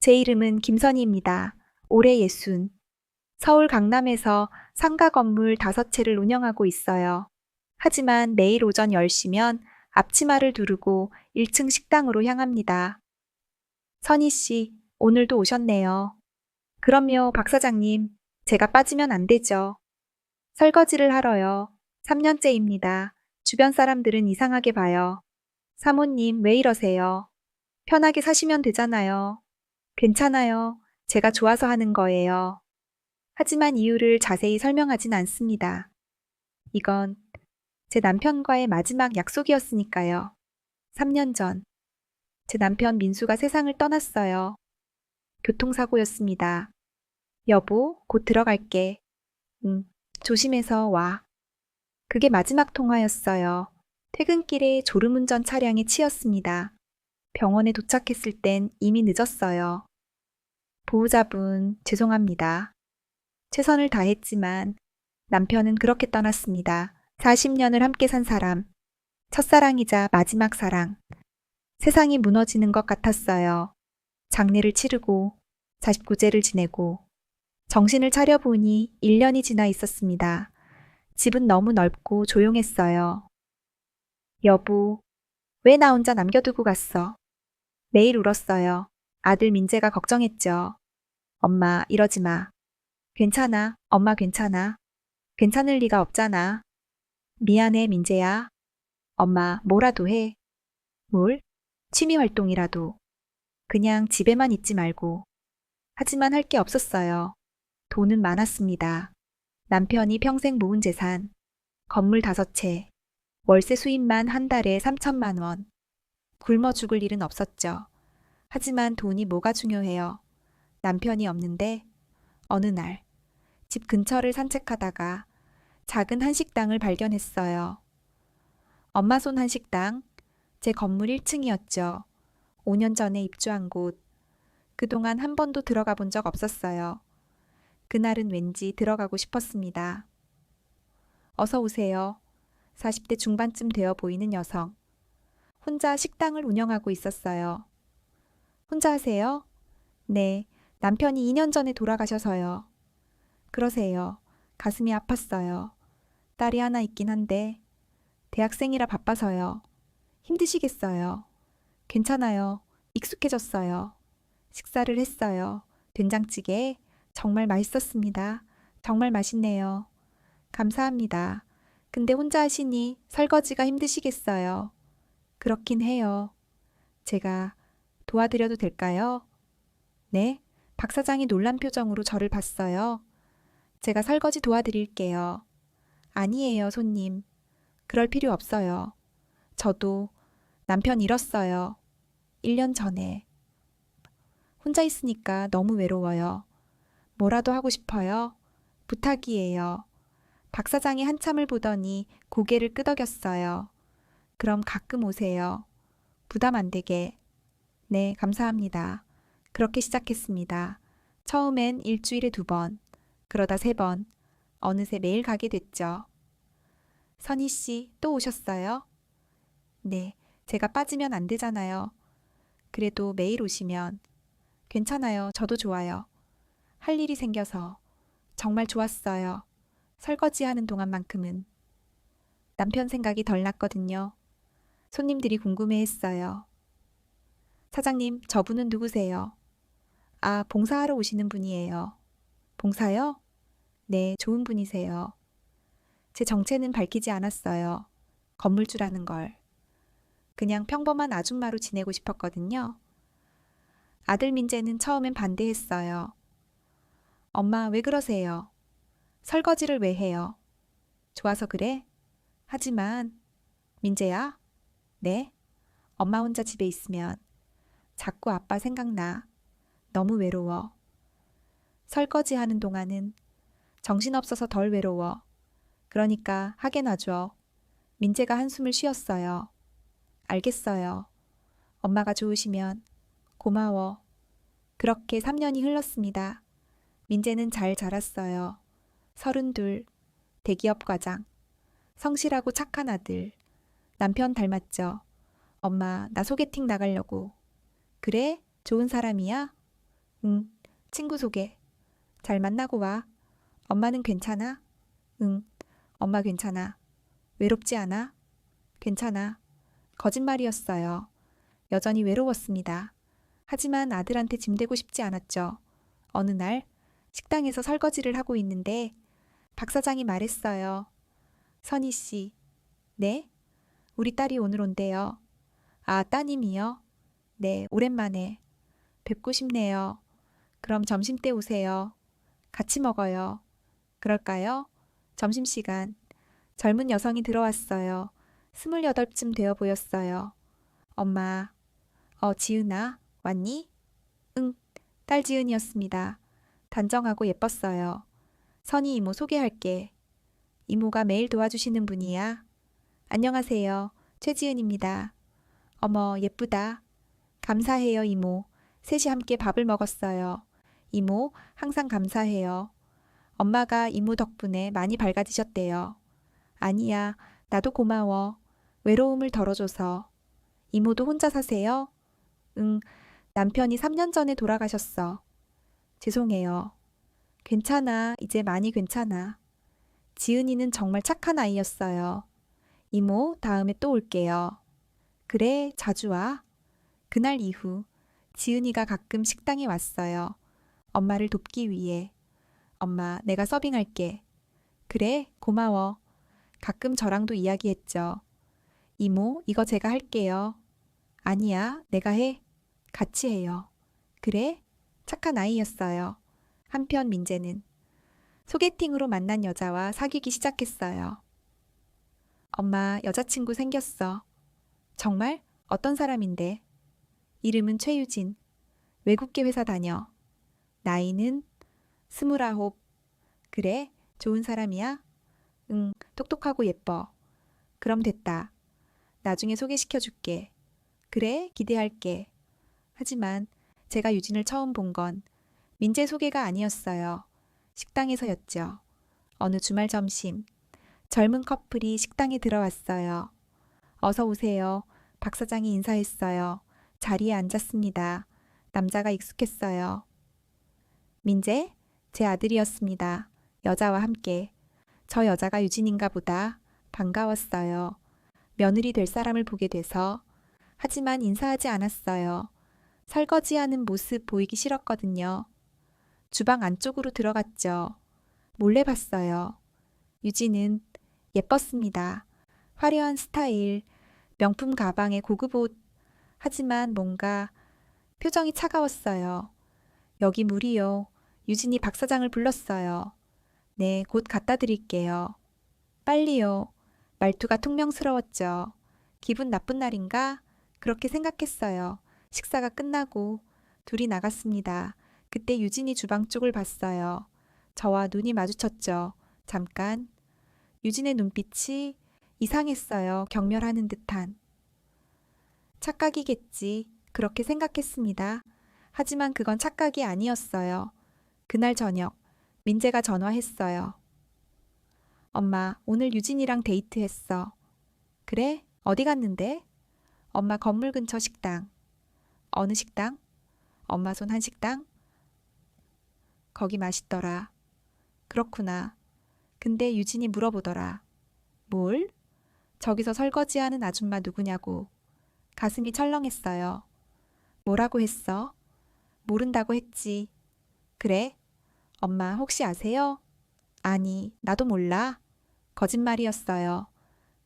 제 이름은 김선희입니다. 올해 60. 서울 강남에서 상가 건물 5채를 운영하고 있어요. 하지만 매일 오전 10시면 앞치마를 두르고 1층 식당으로 향합니다. 선희 씨, 오늘도 오셨네요. 그럼요, 박 사장님. 제가 빠지면 안 되죠. 설거지를 하러요. 3년째입니다. 주변 사람들은 이상하게 봐요. 사모님, 왜 이러세요? 편하게 사시면 되잖아요. 괜찮아요. 제가 좋아서 하는 거예요. 하지만 이유를 자세히 설명하진 않습니다. 이건 제 남편과의 마지막 약속이었으니까요. 3년 전, 제 남편 민수가 세상을 떠났어요. 교통사고였습니다. 여보, 곧 들어갈게. 응, 조심해서 와. 그게 마지막 통화였어요. 퇴근길에 졸음운전 차량에 치였습니다. 병원에 도착했을 땐 이미 늦었어요. 보호자분, 죄송합니다. 최선을 다했지만 남편은 그렇게 떠났습니다. 40년을 함께 산 사람, 첫사랑이자 마지막 사랑. 세상이 무너지는 것 같았어요. 장례를 치르고 49제를 지내고 정신을 차려보니 1년이 지나 있었습니다. 집은 너무 넓고 조용했어요. 여보, 왜 나 혼자 남겨두고 갔어? 매일 울었어요. 아들 민재가 걱정했죠. 엄마, 이러지 마. 괜찮아. 엄마 괜찮아. 괜찮을 리가 없잖아. 미안해, 민재야. 엄마, 뭐라도 해. 뭘? 취미 활동이라도. 그냥 집에만 있지 말고. 하지만 할 게 없었어요. 돈은 많았습니다. 남편이 평생 모은 재산, 건물 5채, 월세 수입만 한 달에 3천만 원. 굶어 죽을 일은 없었죠. 하지만 돈이 뭐가 중요해요. 남편이 없는데 어느 날 집 근처를 산책하다가 작은 한식당을 발견했어요. 엄마 손 한식당, 제 건물 1층이었죠. 5년 전에 입주한 곳. 그동안 한 번도 들어가 본 적 없었어요. 그날은 왠지 들어가고 싶었습니다. 어서 오세요. 40대 중반쯤 되어 보이는 여성. 혼자 식당을 운영하고 있었어요. 혼자 하세요? 네, 남편이 2년 전에 돌아가셔서요. 그러세요. 가슴이 아팠어요. 딸이 하나 있긴 한데 대학생이라 바빠서요. 힘드시겠어요. 괜찮아요. 익숙해졌어요. 식사를 했어요. 된장찌개 정말 맛있었습니다. 정말 맛있네요. 감사합니다. 근데 혼자 하시니 설거지가 힘드시겠어요. 그렇긴 해요. 제가 도와드려도 될까요? 네? 박 사장이 놀란 표정으로 저를 봤어요. 제가 설거지 도와드릴게요. 아니에요, 손님. 그럴 필요 없어요. 저도 남편 잃었어요. 1년 전에. 혼자 있으니까 너무 외로워요. 뭐라도 하고 싶어요. 부탁이에요. 박 사장이 한참을 보더니 고개를 끄덕였어요. 그럼 가끔 오세요. 부담 안 되게. 네, 감사합니다. 그렇게 시작했습니다. 처음엔 일주일에 2번, 그러다 3번, 어느새 매일 가게 됐죠. 선희 씨, 또 오셨어요? 네, 제가 빠지면 안 되잖아요. 그래도 매일 오시면. 괜찮아요. 저도 좋아요. 할 일이 생겨서. 정말 좋았어요. 설거지하는 동안만큼은. 남편 생각이 덜 났거든요. 손님들이 궁금해했어요. 사장님, 저분은 누구세요? 아, 봉사하러 오시는 분이에요. 봉사요? 네, 좋은 분이세요. 제 정체는 밝히지 않았어요. 건물주라는 걸. 그냥 평범한 아줌마로 지내고 싶었거든요. 아들 민재는 처음엔 반대했어요. 엄마, 왜 그러세요? 설거지를 왜 해요? 좋아서 그래? 하지만, 민재야? 네? 엄마 혼자 집에 있으면 자꾸 아빠 생각나. 너무 외로워. 설거지 하는 동안은 정신없어서 덜 외로워. 그러니까 하게 놔줘. 민재가 한숨을 쉬었어요. 알겠어요. 엄마가 좋으시면 고마워. 그렇게 3년이 흘렀습니다. 민재는 잘 자랐어요. 32, 대기업 과장. 성실하고 착한 아들. 남편 닮았죠. 엄마, 나 소개팅 나가려고. 그래? 좋은 사람이야? 응, 친구 소개. 잘 만나고 와. 엄마는 괜찮아? 응, 엄마 괜찮아. 외롭지 않아? 괜찮아. 거짓말이었어요. 여전히 외로웠습니다. 하지만 아들한테 짐대고 싶지 않았죠. 어느 날 식당에서 설거지를 하고 있는데 박 사장이 말했어요. 선희 씨. 네? 우리 딸이 오늘 온대요. 아, 따님이요? 네, 오랜만에. 뵙고 싶네요. 그럼 점심때 오세요. 같이 먹어요. 그럴까요? 점심시간. 젊은 여성이 들어왔어요. 28쯤 되어 보였어요. 엄마, 지은아, 왔니? 응, 딸 지은이었습니다. 단정하고 예뻤어요. 선희 이모 소개할게. 이모가 매일 도와주시는 분이야. 안녕하세요. 최지은입니다. 어머, 예쁘다. 감사해요, 이모. 셋이 함께 밥을 먹었어요. 이모, 항상 감사해요. 엄마가 이모 덕분에 많이 밝아지셨대요. 아니야, 나도 고마워. 외로움을 덜어줘서. 이모도 혼자 사세요? 응, 남편이 3년 전에 돌아가셨어. 죄송해요. 괜찮아, 이제 많이 괜찮아. 지은이는 정말 착한 아이였어요. 이모, 다음에 또 올게요. 그래, 자주 와. 그날 이후 지은이가 가끔 식당에 왔어요. 엄마를 돕기 위해. 엄마, 내가 서빙할게. 그래, 고마워. 가끔 저랑도 이야기했죠. 이모, 이거 제가 할게요. 아니야, 내가 해. 같이 해요. 그래? 착한 아이였어요. 한편 민재는 소개팅으로 만난 여자와 사귀기 시작했어요. 엄마, 여자친구 생겼어. 정말? 어떤 사람인데? 이름은 최유진. 외국계 회사 다녀. 나이는 29. 그래? 좋은 사람이야? 응, 똑똑하고 예뻐. 그럼 됐다. 나중에 소개시켜 줄게. 그래, 기대할게. 하지만 제가 유진을 처음 본 건 민재 소개가 아니었어요. 식당에서였죠. 어느 주말 점심, 젊은 커플이 식당에 들어왔어요. 어서 오세요. 박 사장이 인사했어요. 자리에 앉았습니다. 남자가 익숙했어요. 민재? 제 아들이었습니다. 여자와 함께. 저 여자가 유진인가 보다. 반가웠어요. 며느리 될 사람을 보게 돼서. 하지만 인사하지 않았어요. 설거지하는 모습 보이기 싫었거든요. 주방 안쪽으로 들어갔죠. 몰래 봤어요. 유진은 예뻤습니다. 화려한 스타일, 명품 가방에 고급 옷. 하지만 뭔가 표정이 차가웠어요. 여기 물이요. 유진이 박 사장을 불렀어요. 네, 곧 갖다 드릴게요. 빨리요. 말투가 퉁명스러웠죠. 기분 나쁜 날인가? 그렇게 생각했어요. 식사가 끝나고 둘이 나갔습니다. 그때 유진이 주방 쪽을 봤어요. 저와 눈이 마주쳤죠. 잠깐. 유진의 눈빛이 이상했어요. 경멸하는 듯한. 착각이겠지. 그렇게 생각했습니다. 하지만 그건 착각이 아니었어요. 그날 저녁, 민재가 전화했어요. 엄마, 오늘 유진이랑 데이트했어. 그래? 어디 갔는데? 엄마 건물 근처 식당. 어느 식당? 엄마 손 한식당? 거기 맛있더라. 그렇구나. 근데 유진이 물어보더라. 뭘? 저기서 설거지하는 아줌마 누구냐고. 가슴이 철렁했어요. 뭐라고 했어? 모른다고 했지. 그래? 엄마 혹시 아세요? 아니, 나도 몰라. 거짓말이었어요.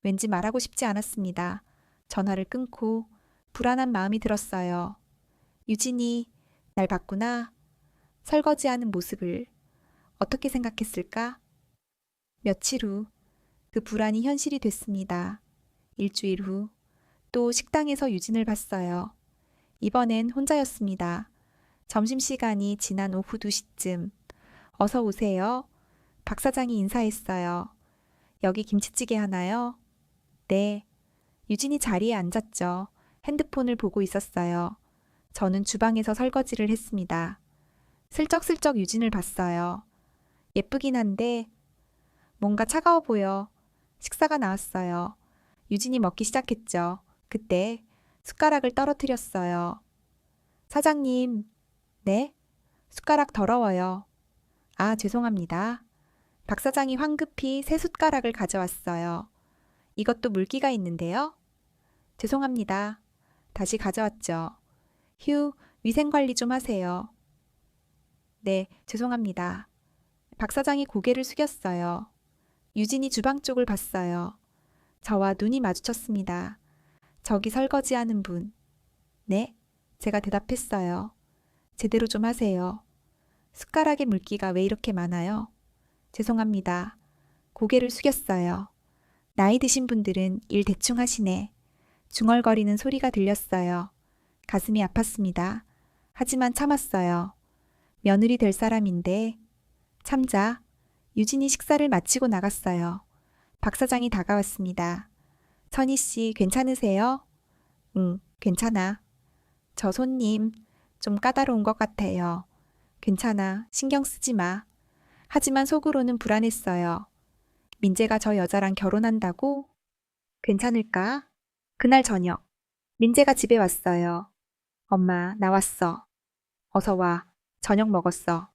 왠지 말하고 싶지 않았습니다. 전화를 끊고 불안한 마음이 들었어요. 유진이 날 봤구나. 설거지하는 모습을 어떻게 생각했을까? 며칠 후 그 불안이 현실이 됐습니다. 일주일 후 또 식당에서 유진을 봤어요. 이번엔 혼자였습니다. 점심시간이 지난 오후 2시쯤. 어서 오세요. 박 사장이 인사했어요. 여기 김치찌개 하나요? 네. 유진이 자리에 앉았죠. 핸드폰을 보고 있었어요. 저는 주방에서 설거지를 했습니다. 슬쩍슬쩍 유진을 봤어요. 예쁘긴 한데 뭔가 차가워 보여. 식사가 나왔어요. 유진이 먹기 시작했죠. 그때 숟가락을 떨어뜨렸어요. 사장님, 네? 숟가락 더러워요. 아, 죄송합니다. 박 사장이 황급히 새 숟가락을 가져왔어요. 이것도 물기가 있는데요. 죄송합니다. 다시 가져왔죠. 휴, 위생관리 좀 하세요. 네, 죄송합니다. 박 사장이 고개를 숙였어요. 유진이 주방 쪽을 봤어요. 저와 눈이 마주쳤습니다. 저기 설거지하는 분. 네, 제가 대답했어요. 제대로 좀 하세요. 숟가락에 물기가 왜 이렇게 많아요? 죄송합니다. 고개를 숙였어요. 나이 드신 분들은 일 대충 하시네. 중얼거리는 소리가 들렸어요. 가슴이 아팠습니다. 하지만 참았어요. 며느리 될 사람인데. 참자. 유진이 식사를 마치고 나갔어요. 박 사장이 다가왔습니다. 선희 씨, 괜찮으세요? 응, 괜찮아. 저 손님, 좀 까다로운 것 같아요. 괜찮아. 신경 쓰지 마. 하지만 속으로는 불안했어요. 민재가 저 여자랑 결혼한다고? 괜찮을까? 그날 저녁, 민재가 집에 왔어요. 엄마, 나왔어. 어서 와. 저녁 먹었어.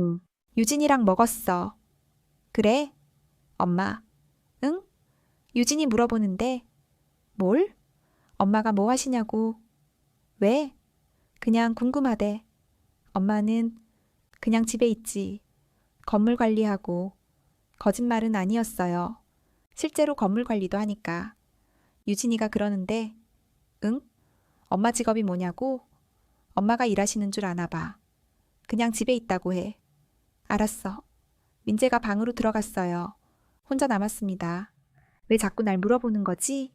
응. 유진이랑 먹었어. 그래? 엄마. 응? 유진이 물어보는데, 뭘? 엄마가 뭐 하시냐고. 왜? 그냥 궁금하대. 엄마는 그냥 집에 있지. 건물 관리하고. 거짓말은 아니었어요. 실제로 건물 관리도 하니까. 유진이가 그러는데, 응? 엄마 직업이 뭐냐고? 엄마가 일하시는 줄 아나 봐. 그냥 집에 있다고 해. 알았어. 민재가 방으로 들어갔어요. 혼자 남았습니다. 왜 자꾸 날 물어보는 거지?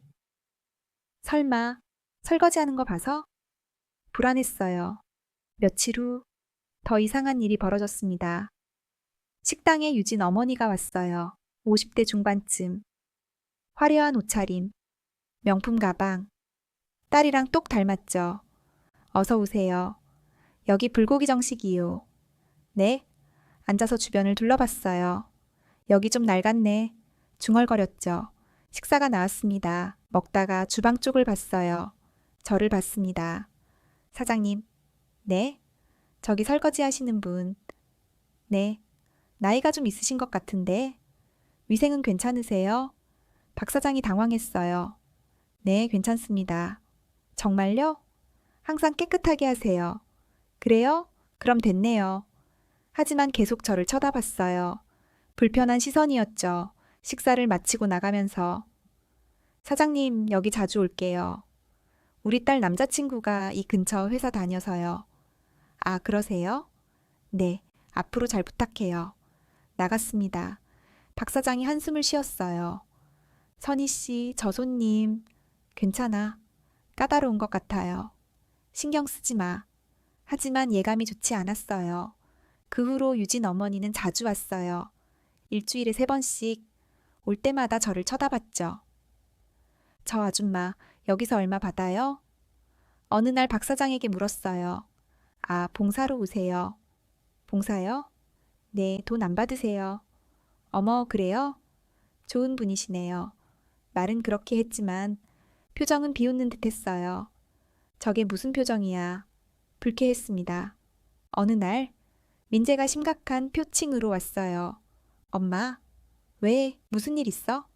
설마 설거지하는 거 봐서? 불안했어요. 며칠 후 더 이상한 일이 벌어졌습니다. 식당에 유진 어머니가 왔어요. 50대 중반쯤. 화려한 옷차림, 명품 가방. 딸이랑 똑 닮았죠. 어서 오세요. 여기 불고기 정식이요. 네. 앉아서 주변을 둘러봤어요. 여기 좀 낡았네. 중얼거렸죠. 식사가 나왔습니다. 먹다가 주방 쪽을 봤어요. 저를 봤습니다. 사장님. 네. 저기 설거지 하시는 분. 네. 나이가 좀 있으신 것 같은데. 위생은 괜찮으세요? 박 사장이 당황했어요. 네, 괜찮습니다. 정말요? 항상 깨끗하게 하세요. 그래요? 그럼 됐네요. 하지만 계속 저를 쳐다봤어요. 불편한 시선이었죠. 식사를 마치고 나가면서. 사장님, 여기 자주 올게요. 우리 딸 남자친구가 이 근처 회사 다녀서요. 아, 그러세요? 네, 앞으로 잘 부탁해요. 나갔습니다. 박 사장이 한숨을 쉬었어요. 선희 씨, 저 손님. 괜찮아. 까다로운 것 같아요. 신경 쓰지 마. 하지만 예감이 좋지 않았어요. 그 후로 유진 어머니는 자주 왔어요. 일주일에 3번씩 올 때마다 저를 쳐다봤죠. 저 아줌마, 여기서 얼마 받아요? 어느 날 박 사장에게 물었어요. 아, 봉사로 오세요. 봉사요? 네, 돈 안 받으세요. 어머, 그래요? 좋은 분이시네요. 말은 그렇게 했지만 표정은 비웃는 듯 했어요. 저게 무슨 표정이야. 불쾌했습니다. 어느 날 민재가 심각한 표칭으로 왔어요. 엄마, 왜? 무슨 일 있어?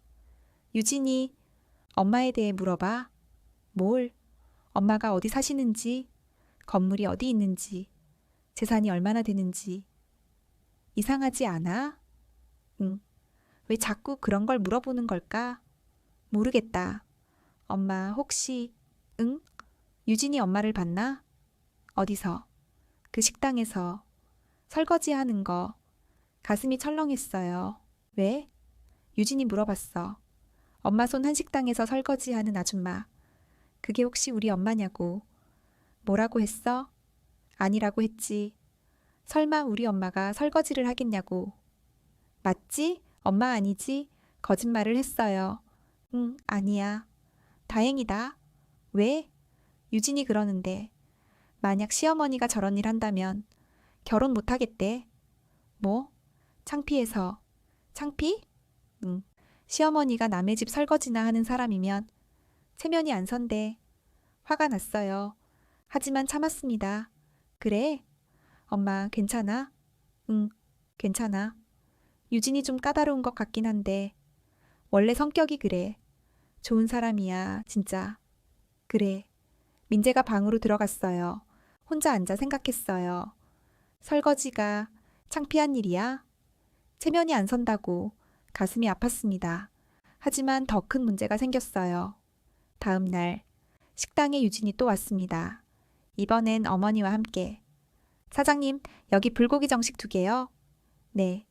유진이 엄마에 대해 물어봐. 뭘? 엄마가 어디 사시는지, 건물이 어디 있는지, 재산이 얼마나 되는지. 이상하지 않아? 응. 왜 자꾸 그런 걸 물어보는 걸까? 모르겠다. 엄마 혹시, 응? 유진이 엄마를 봤나? 어디서? 그 식당에서. 설거지 하는 거. 가슴이 철렁했어요. 왜? 유진이 물어봤어. 엄마 손 한식당에서 설거지하는 아줌마. 그게 혹시 우리 엄마냐고. 뭐라고 했어? 아니라고 했지. 설마 우리 엄마가 설거지를 하겠냐고. 맞지? 엄마 아니지? 거짓말을 했어요. 응, 아니야. 다행이다. 왜? 유진이 그러는데. 만약 시어머니가 저런 일 한다면 결혼 못 하겠대. 뭐? 창피해서. 창피? 응. 시어머니가 남의 집 설거지나 하는 사람이면 체면이 안 선대. 화가 났어요. 하지만 참았습니다. 그래? 엄마, 괜찮아? 응, 괜찮아. 유진이 좀 까다로운 것 같긴 한데, 원래 성격이 그래. 좋은 사람이야, 진짜. 그래. 민재가 방으로 들어갔어요. 혼자 앉아 생각했어요. 설거지가 창피한 일이야? 체면이 안 선다고 가슴이 아팠습니다. 하지만 더 큰 문제가 생겼어요. 다음 날, 식당에 유진이 또 왔습니다. 이번엔 어머니와 함께. 사장님, 여기 불고기 정식 2개요? 네.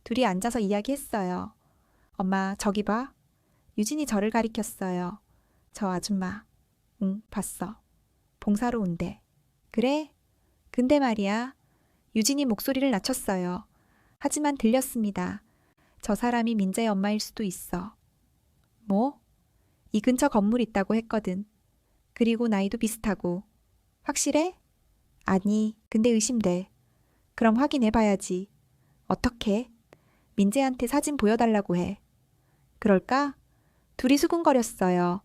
둘이 앉아서 이야기했어요. 엄마, 저기 봐. 유진이 저를 가리켰어요. 저 아줌마. 응, 봤어. 봉사로 온대. 그래? 근데 말이야. 유진이 목소리를 낮췄어요. 하지만 들렸습니다. 저 사람이 민재의 엄마일 수도 있어. 뭐? 이 근처 건물 있다고 했거든. 그리고 나이도 비슷하고. 확실해? 아니, 근데 의심돼. 그럼 확인해 봐야지. 어떻게? 민재한테 사진 보여달라고 해. 그럴까? 둘이 수군거렸어요.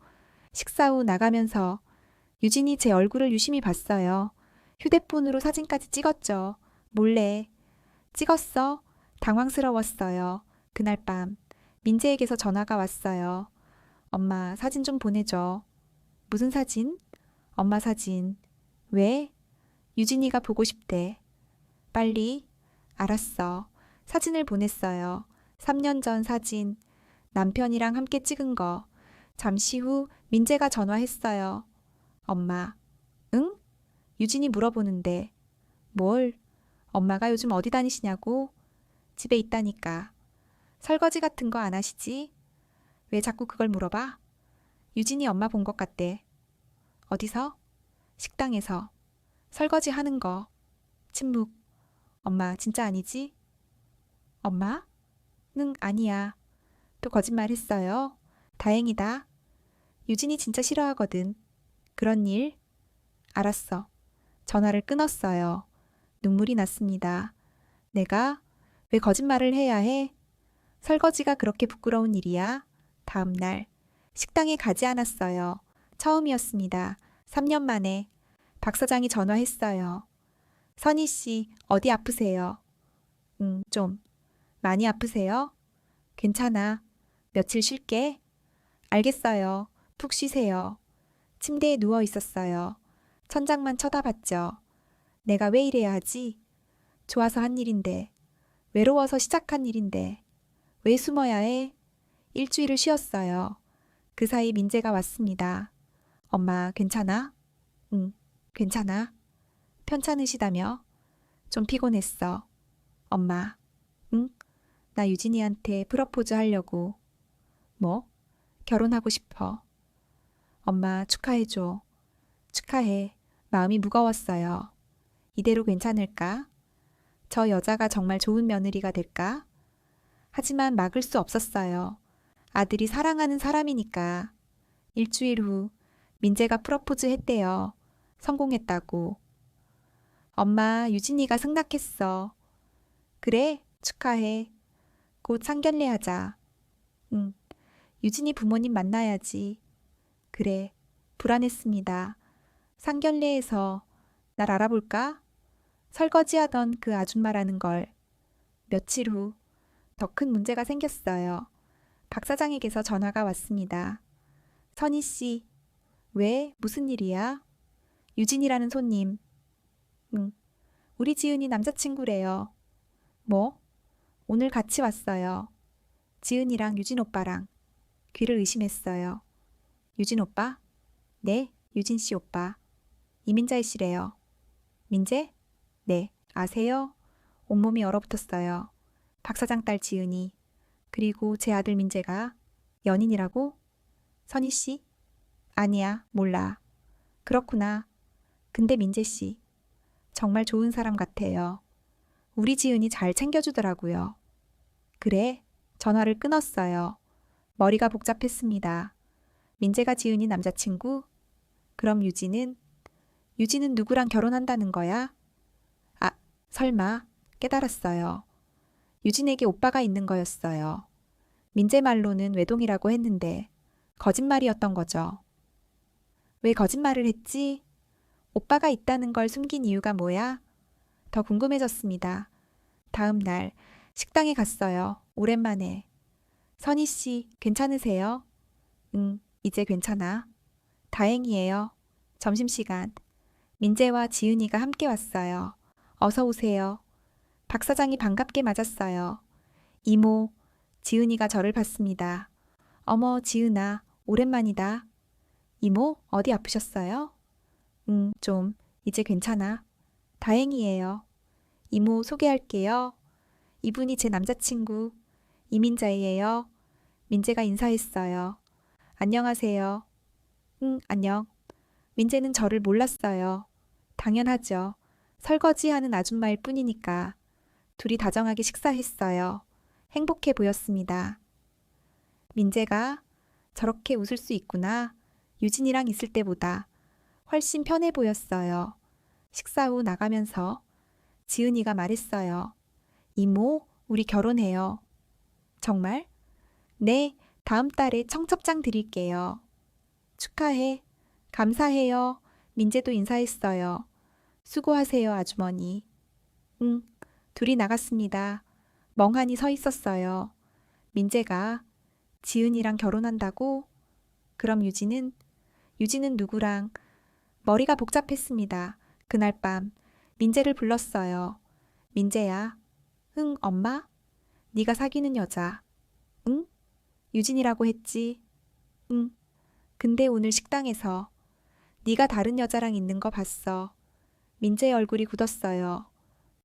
식사 후 나가면서 유진이 제 얼굴을 유심히 봤어요. 휴대폰으로 사진까지 찍었죠. 몰래. 찍었어. 당황스러웠어요. 그날 밤 민재에게서 전화가 왔어요. 엄마, 사진 좀 보내줘. 무슨 사진? 엄마 사진. 왜? 유진이가 보고 싶대. 빨리. 알았어. 사진을 보냈어요. 3년 전 사진. 남편이랑 함께 찍은 거. 잠시 후 민재가 전화했어요. 엄마. 응? 유진이 물어보는데. 뭘? 엄마가 요즘 어디 다니시냐고? 집에 있다니까. 설거지 같은 거 안 하시지? 왜 자꾸 그걸 물어봐? 유진이 엄마 본 것 같대. 어디서? 식당에서. 설거지 하는 거. 침묵. 엄마, 진짜 아니지? 엄마? 응, 아니야. 또 거짓말 했어요. 다행이다. 유진이 진짜 싫어하거든. 그런 일? 알았어. 전화를 끊었어요. 눈물이 났습니다. 내가 왜 거짓말을 해야 해? 설거지가 그렇게 부끄러운 일이야? 다음 날 식당에 가지 않았어요. 처음이었습니다. 3년 만에 박 사장이 전화했어요. 선희 씨, 어디 아프세요? 좀. 많이 아프세요? 괜찮아. 며칠 쉴게. 알겠어요. 푹 쉬세요. 침대에 누워 있었어요. 천장만 쳐다봤죠. 내가 왜 이래야 하지? 좋아서 한 일인데. 외로워서 시작한 일인데. 왜 숨어야 해? 일주일을 쉬었어요. 그 사이 민재가 왔습니다. 엄마, 괜찮아? 응, 괜찮아. 편찮으시다며? 좀 피곤했어. 엄마, 응? 나 유진이한테 프러포즈 하려고. 뭐? 결혼하고 싶어. 엄마, 축하해줘. 축하해. 마음이 무거웠어요. 이대로 괜찮을까? 저 여자가 정말 좋은 며느리가 될까? 하지만 막을 수 없었어요. 아들이 사랑하는 사람이니까. 일주일 후 민재가 프러포즈 했대요. 성공했다고. 엄마, 유진이가 승낙했어. 그래? 축하해. 곧 상견례 하자. 응. 유진이 부모님 만나야지. 그래. 불안했습니다. 상견례에서 날 알아볼까? 설거지하던 그 아줌마라는 걸. 며칠 후 더 큰 문제가 생겼어요. 박 사장에게서 전화가 왔습니다. 선희 씨, 왜? 무슨 일이야? 유진이라는 손님. 응. 우리 지은이 남자친구래요. 뭐? 오늘 같이 왔어요. 지은이랑 유진 오빠랑. 귀를 의심했어요. 유진 오빠? 네, 유진 씨 오빠. 이민자이 씨래요. 민재? 네, 아세요? 온몸이 얼어붙었어요. 박 사장 딸 지은이. 그리고 제 아들 민재가 연인이라고? 선희 씨? 아니야, 몰라. 그렇구나. 근데 민재 씨, 정말 좋은 사람 같아요. 우리 지은이 잘 챙겨주더라고요. 그래? 전화를 끊었어요. 머리가 복잡했습니다. 민재가 지은이 남자친구? 그럼 유진은 누구랑 결혼한다는 거야? 아, 설마 깨달았어요. 유진에게 오빠가 있는 거였어요. 민재 말로는 외동이라고 했는데 거짓말이었던 거죠. 왜 거짓말을 했지? 오빠가 있다는 걸 숨긴 이유가 뭐야? 더 궁금해졌습니다. 다음 날 식당에 갔어요. 오랜만에. 선희 씨, 괜찮으세요? 응, 이제 괜찮아. 다행이에요. 점심시간. 민재와 지은이가 함께 왔어요. 어서 오세요. 박 사장이 반갑게 맞았어요. 이모, 지은이가 저를 봤습니다. 어머, 지은아, 오랜만이다. 이모, 어디 아프셨어요? 좀. 이제 괜찮아. 다행이에요. 이모, 소개할게요. 이분이 제 남자친구, 이민자예요. 민재가 인사했어요. 안녕하세요. 안녕. 민재는 저를 몰랐어요. 당연하죠. 설거지하는 아줌마일 뿐이니까. 둘이 다정하게 식사했어요. 행복해 보였습니다. 민재가 저렇게 웃을 수 있구나. 유진이랑 있을 때보다 훨씬 편해 보였어요. 식사 후 나가면서 지은이가 말했어요. 이모, 우리 결혼해요. 정말? 네, 다음 달에 청첩장 드릴게요. 축하해. 감사해요. 민재도 인사했어요. 수고하세요, 아주머니. 응, 둘이 나갔습니다. 멍하니 서 있었어요. 민재가 지은이랑 결혼한다고? 그럼 유진은 누구랑? 머리가 복잡했습니다. 그날 밤 민재를 불렀어요. 민재야. 응, 엄마? 네가 사귀는 여자. 응? 유진이라고 했지. 응. 근데 오늘 식당에서 네가 다른 여자랑 있는 거 봤어. 민재의 얼굴이 굳었어요.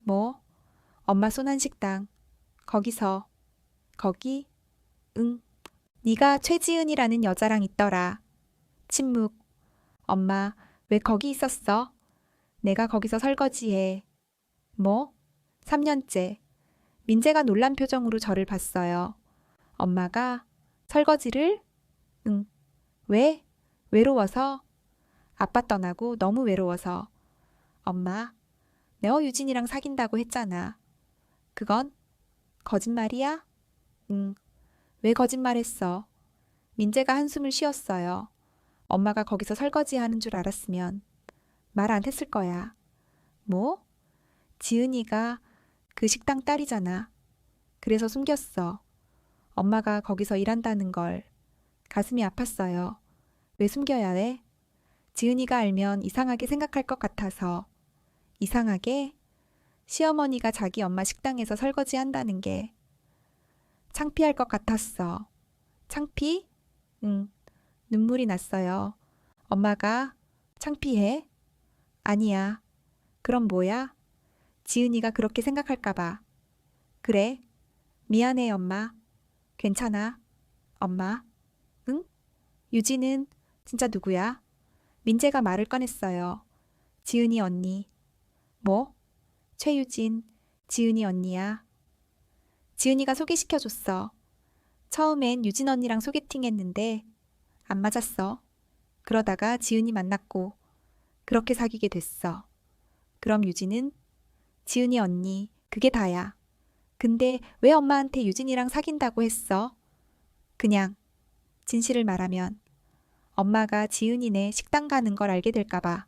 뭐? 엄마 손한 식당. 거기서. 거기? 응. 네가 최지은이라는 여자랑 있더라. 침묵. 엄마, 왜 거기 있었어? 내가 거기서 설거지해. 뭐? 3년째. 민재가 놀란 표정으로 저를 봤어요. 엄마가 설거지를? 응. 왜? 외로워서? 아빠 떠나고 너무 외로워서. 엄마, 내가 유진이랑 사귄다고 했잖아. 그건 거짓말이야? 응. 왜 거짓말했어? 민재가 한숨을 쉬었어요. 엄마가 거기서 설거지 하는 줄 알았으면 말 안 했을 거야. 뭐? 지은이가 그 식당 딸이잖아. 그래서 숨겼어. 엄마가 거기서 일한다는 걸. 가슴이 아팠어요. 왜 숨겨야 해? 지은이가 알면 이상하게 생각할 것 같아서. 이상하게? 시어머니가 자기 엄마 식당에서 설거지 한다는 게 창피할 것 같았어. 창피? 응. 눈물이 났어요. 엄마가 창피해? 아니야. 그럼 뭐야? 지은이가 그렇게 생각할까봐. 그래. 미안해, 엄마. 괜찮아. 엄마. 응? 유진은 진짜 누구야? 민재가 말을 꺼냈어요. 지은이 언니. 뭐? 최유진, 지은이 언니야. 지은이가 소개시켜줬어. 처음엔 유진 언니랑 소개팅 했는데 안 맞았어. 그러다가 지은이 만났고 그렇게 사귀게 됐어. 그럼 유진은? 지은이 언니, 그게 다야. 근데 왜 엄마한테 유진이랑 사귄다고 했어? 그냥 진실을 말하면 엄마가 지은이네 식당 가는 걸 알게 될까봐.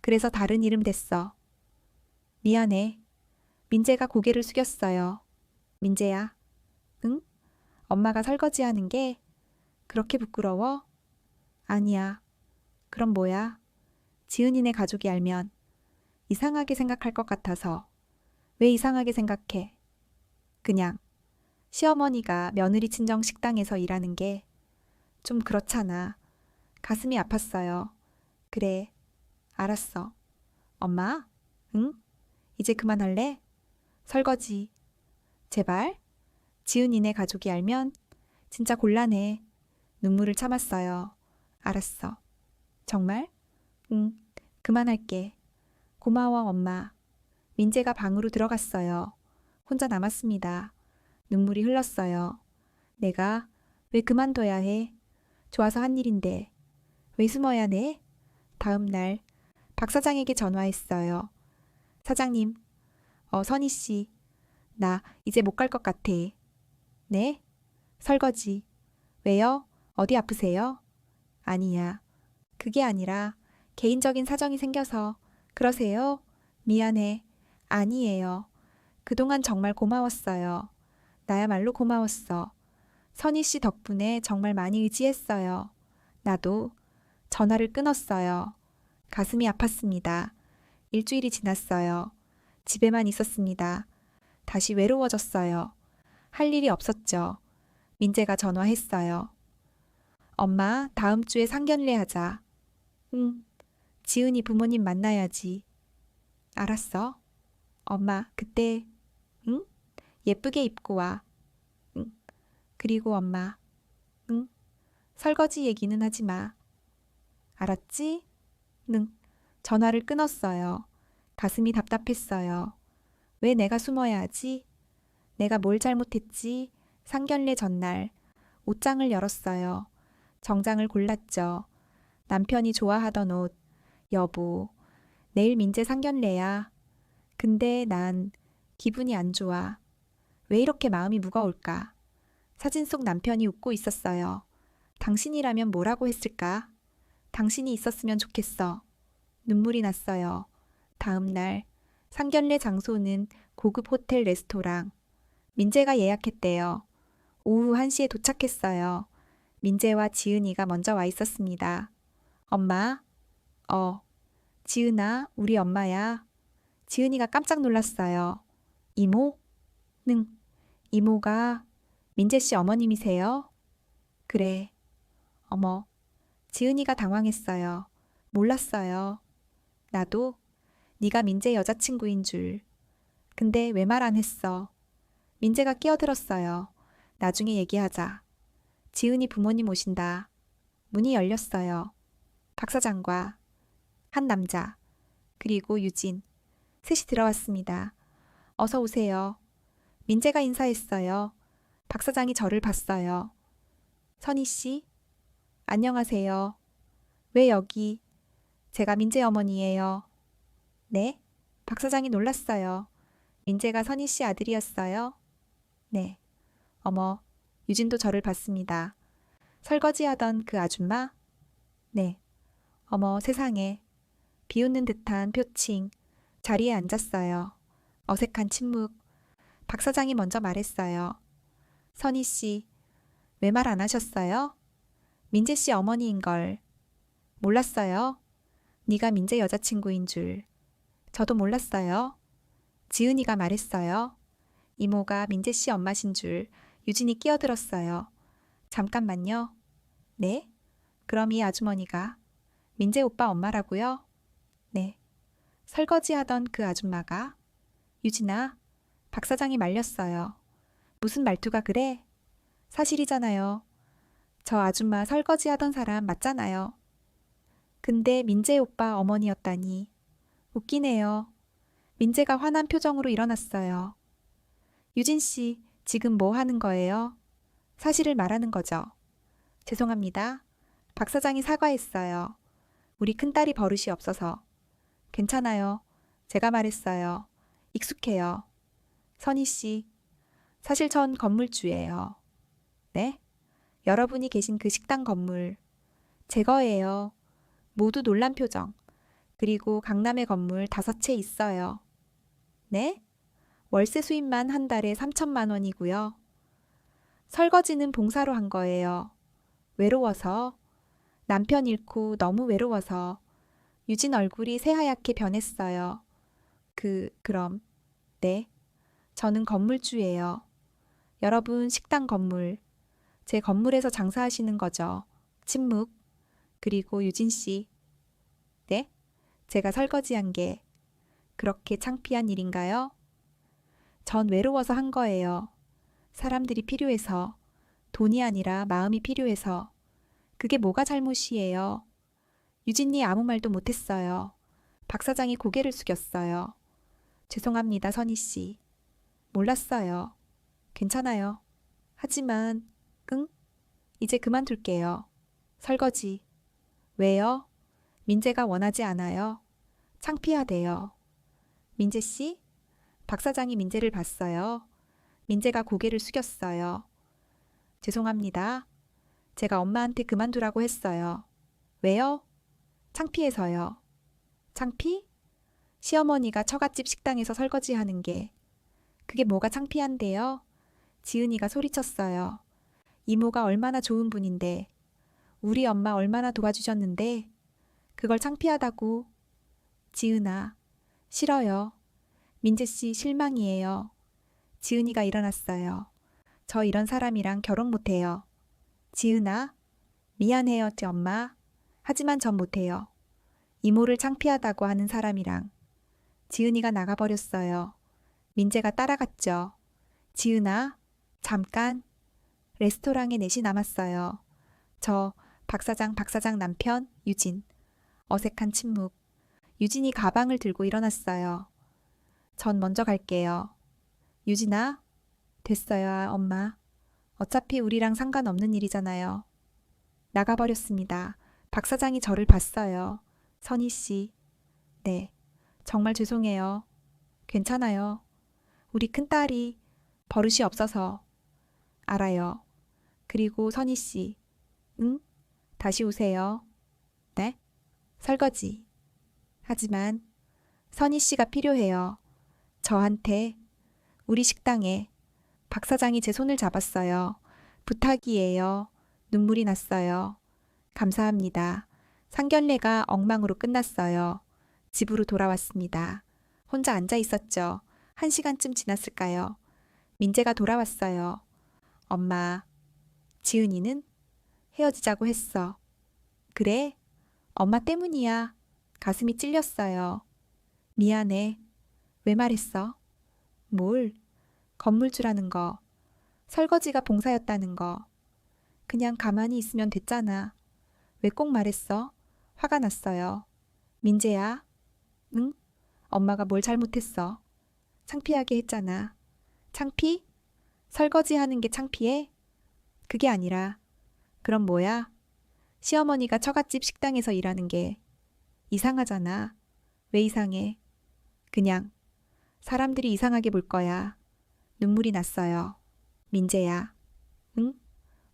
그래서 다른 이름 댔어. 미안해. 민재가 고개를 숙였어요. 민재야. 응? 엄마가 설거지하는 게 그렇게 부끄러워? 아니야. 그럼 뭐야? 지은이네 가족이 알면 이상하게 생각할 것 같아서. 왜 이상하게 생각해? 그냥 시어머니가 며느리 친정 식당에서 일하는 게 좀 그렇잖아. 가슴이 아팠어요. 그래. 알았어. 엄마? 응? 이제 그만할래? 설거지. 제발. 지은이네 가족이 알면 진짜 곤란해. 눈물을 참았어요. 알았어. 정말? 응. 그만할게. 고마워, 엄마. 민재가 방으로 들어갔어요. 혼자 남았습니다. 눈물이 흘렀어요. 내가 왜 그만둬야 해? 좋아서 한 일인데. 왜 숨어야 해? 다음 날 박 사장에게 전화했어요. 사장님, 선희 씨, 나 이제 못 갈 것 같아. 네? 설거지. 왜요? 어디 아프세요? 아니야. 그게 아니라 개인적인 사정이 생겨서. 그러세요? 미안해. 아니에요. 그동안 정말 고마웠어요. 나야말로 고마웠어. 선희 씨 덕분에 정말 많이 의지했어요. 나도 전화를 끊었어요. 가슴이 아팠습니다. 일주일이 지났어요. 집에만 있었습니다. 다시 외로워졌어요. 할 일이 없었죠. 민재가 전화했어요. 엄마, 다음 주에 상견례 하자. 응. 지은이 부모님 만나야지. 알았어. 엄마, 그때, 응? 예쁘게 입고 와. 응. 그리고 엄마, 응? 설거지 얘기는 하지 마. 알았지? 응. 전화를 끊었어요. 가슴이 답답했어요. 왜 내가 숨어야 하지? 내가 뭘 잘못했지? 상견례 전날 옷장을 열었어요. 정장을 골랐죠. 남편이 좋아하던 옷. 여보, 내일 민재 상견례야. 근데 난 기분이 안 좋아. 왜 이렇게 마음이 무거울까? 사진 속 남편이 웃고 있었어요. 당신이라면 뭐라고 했을까? 당신이 있었으면 좋겠어. 눈물이 났어요. 다음 날 상견례 장소는 고급 호텔 레스토랑. 민재가 예약했대요. 오후 1시에 도착했어요. 민재와 지은이가 먼저 와 있었습니다. 엄마? 지은아, 우리 엄마야. 지은이가 깜짝 놀랐어요. 이모? 능. 이모가 민재 씨 어머님이세요? 그래. 어머. 지은이가 당황했어요. 몰랐어요. 나도 네가 민재 여자친구인 줄. 근데 왜 말 안 했어? 민재가 끼어들었어요. 나중에 얘기하자. 지은이 부모님 오신다. 문이 열렸어요. 박 사장과 한 남자, 그리고 유진, 셋이 들어왔습니다. 어서 오세요. 민재가 인사했어요. 박 사장이 저를 봤어요. 선희 씨, 안녕하세요. 왜 여기? 제가 민재 어머니예요. 네? 박 사장이 놀랐어요. 민재가 선희 씨 아들이었어요? 네. 어머, 유진도 저를 봤습니다. 설거지하던 그 아줌마? 네. 어머, 세상에. 비웃는 듯한 표칭. 자리에 앉았어요. 어색한 침묵. 박 사장이 먼저 말했어요. 선희 씨, 왜 말 안 하셨어요? 민재 씨 어머니인걸. 몰랐어요. 네가 민재 여자친구인 줄. 저도 몰랐어요. 지은이가 말했어요. 이모가 민재 씨 엄마신 줄. 유진이 끼어들었어요. 잠깐만요. 네? 그럼 이 아주머니가 민재 오빠 엄마라고요? 네. 설거지하던 그 아줌마가 유진아, 박 사장이 말렸어요. 무슨 말투가 그래? 사실이잖아요. 저 아줌마 설거지하던 사람 맞잖아요. 근데 민재 오빠 어머니였다니. 웃기네요. 민재가 화난 표정으로 일어났어요. 유진 씨, 지금 뭐 하는 거예요? 사실을 말하는 거죠. 죄송합니다. 박 사장이 사과했어요. 우리 큰딸이 버릇이 없어서. 괜찮아요. 제가 말했어요. 익숙해요. 선희 씨, 사실 전 건물주예요. 네? 여러분이 계신 그 식당 건물. 제 거예요. 모두 놀란 표정. 그리고 강남에 건물 5채 있어요. 네? 월세 수입만 한 달에 3천만 원이고요. 설거지는 봉사로 한 거예요. 외로워서. 남편 잃고 너무 외로워서. 유진 얼굴이 새하얗게 변했어요. 그럼. 네. 저는 건물주예요. 여러분 식당 건물. 제 건물에서 장사하시는 거죠. 침묵. 그리고 유진 씨. 네? 제가 설거지한 게 그렇게 창피한 일인가요? 전 외로워서 한 거예요. 사람들이 필요해서. 돈이 아니라 마음이 필요해서. 그게 뭐가 잘못이에요? 유진이 아무 말도 못했어요. 박 사장이 고개를 숙였어요. 죄송합니다, 선희 씨. 몰랐어요. 괜찮아요. 하지만, 이제 그만둘게요. 설거지. 왜요? 민재가 원하지 않아요. 창피하대요. 민재 씨? 박 사장이 민재를 봤어요. 민재가 고개를 숙였어요. 죄송합니다. 제가 엄마한테 그만두라고 했어요. 왜요? 창피해서요. 창피? 시어머니가 처갓집 식당에서 설거지하는 게 그게 뭐가 창피한데요? 지은이가 소리쳤어요. 이모가 얼마나 좋은 분인데, 우리 엄마 얼마나 도와주셨는데, 그걸 창피하다고. 지은아, 싫어요. 민재씨 실망이에요. 지은이가 일어났어요. 저 이런 사람이랑 결혼 못해요. 지은아, 미안해요, 엄마. 하지만 전 못해요. 이모를 창피하다고 하는 사람이랑. 지은이가 나가버렸어요. 민재가 따라갔죠. 지은아, 잠깐. 레스토랑에 넷이 남았어요. 박 사장 남편, 유진. 어색한 침묵. 유진이 가방을 들고 일어났어요. 전 먼저 갈게요. 유진아, 됐어요, 엄마. 어차피 우리랑 상관없는 일이잖아요. 나가버렸습니다. 박 사장이 저를 봤어요. 선희 씨. 네, 정말 죄송해요. 괜찮아요. 우리 큰딸이 버릇이 없어서. 알아요. 그리고 선희 씨. 응? 다시 오세요. 네? 설거지. 하지만 선희 씨가 필요해요. 저한테. 우리 식당에. 박 사장이 제 손을 잡았어요. 부탁이에요. 눈물이 났어요. 감사합니다. 상견례가 엉망으로 끝났어요. 집으로 돌아왔습니다. 혼자 앉아 있었죠. 1시간쯤 지났을까요? 민재가 돌아왔어요. 엄마, 지은이는 헤어지자고 했어. 그래? 엄마 때문이야. 가슴이 찔렸어요. 미안해. 왜 말했어? 뭘? 건물주라는 거. 설거지가 봉사였다는 거. 그냥 가만히 있으면 됐잖아. 왜 꼭 말했어? 화가 났어요. 민재야. 응? 엄마가 뭘 잘못했어? 창피하게 했잖아. 창피? 설거지 하는 게 창피해? 그게 아니라. 그럼 뭐야? 시어머니가 처갓집 식당에서 일하는 게 이상하잖아. 왜 이상해? 그냥 사람들이 이상하게 볼 거야. 눈물이 났어요. 민재야. 응?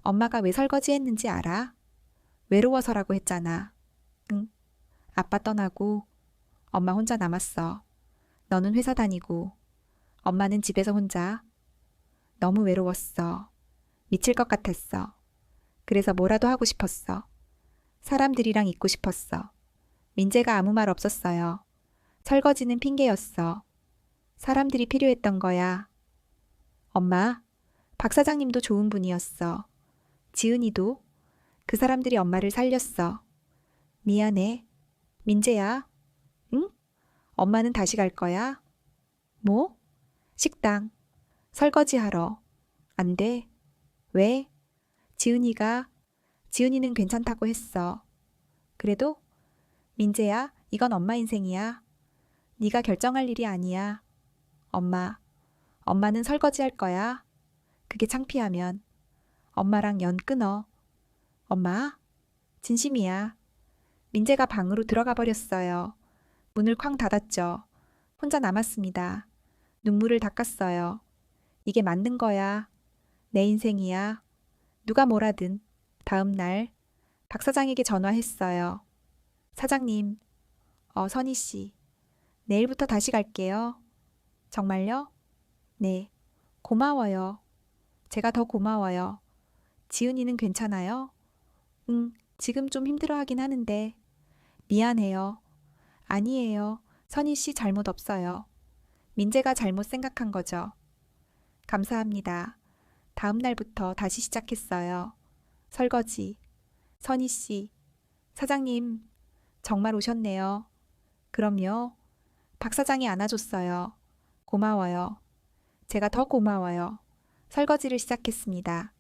엄마가 왜 설거지 했는지 알아? 외로워서라고 했잖아. 응? 아빠 떠나고 엄마 혼자 남았어. 너는 회사 다니고 엄마는 집에서 혼자. 너무 외로웠어. 미칠 것 같았어. 그래서 뭐라도 하고 싶었어. 사람들이랑 있고 싶었어. 민재가 아무 말 없었어요. 설거지는 핑계였어. 사람들이 필요했던 거야. 엄마, 박 사장님도 좋은 분이었어. 지은이도. 그 사람들이 엄마를 살렸어. 미안해. 민재야. 응? 엄마는 다시 갈 거야? 뭐? 식당. 설거지하러. 안 돼. 왜? 지은이는 괜찮다고 했어. 그래도? 민재야, 이건 엄마 인생이야. 네가 결정할 일이 아니야. 엄마는 설거지 할 거야. 그게 창피하면. 엄마랑 연 끊어. 엄마? 진심이야. 민재가 방으로 들어가 버렸어요. 문을 쾅 닫았죠. 혼자 남았습니다. 눈물을 닦았어요. 이게 맞는 거야. 내 인생이야. 누가 뭐라든. 다음 날 박 사장에게 전화했어요. 사장님, 선희 씨. 내일부터 다시 갈게요. 정말요? 네. 고마워요. 제가 더 고마워요. 지은이는 괜찮아요? 응, 지금 좀 힘들어하긴 하는데. 미안해요. 아니에요. 선희 씨 잘못 없어요. 민재가 잘못 생각한 거죠. 감사합니다. 다음 날부터 다시 시작했어요. 설거지. 선희 씨. 사장님, 정말 오셨네요. 그럼요. 박 사장이 안아줬어요. 고마워요. 제가 더 고마워요. 설거지를 시작했습니다.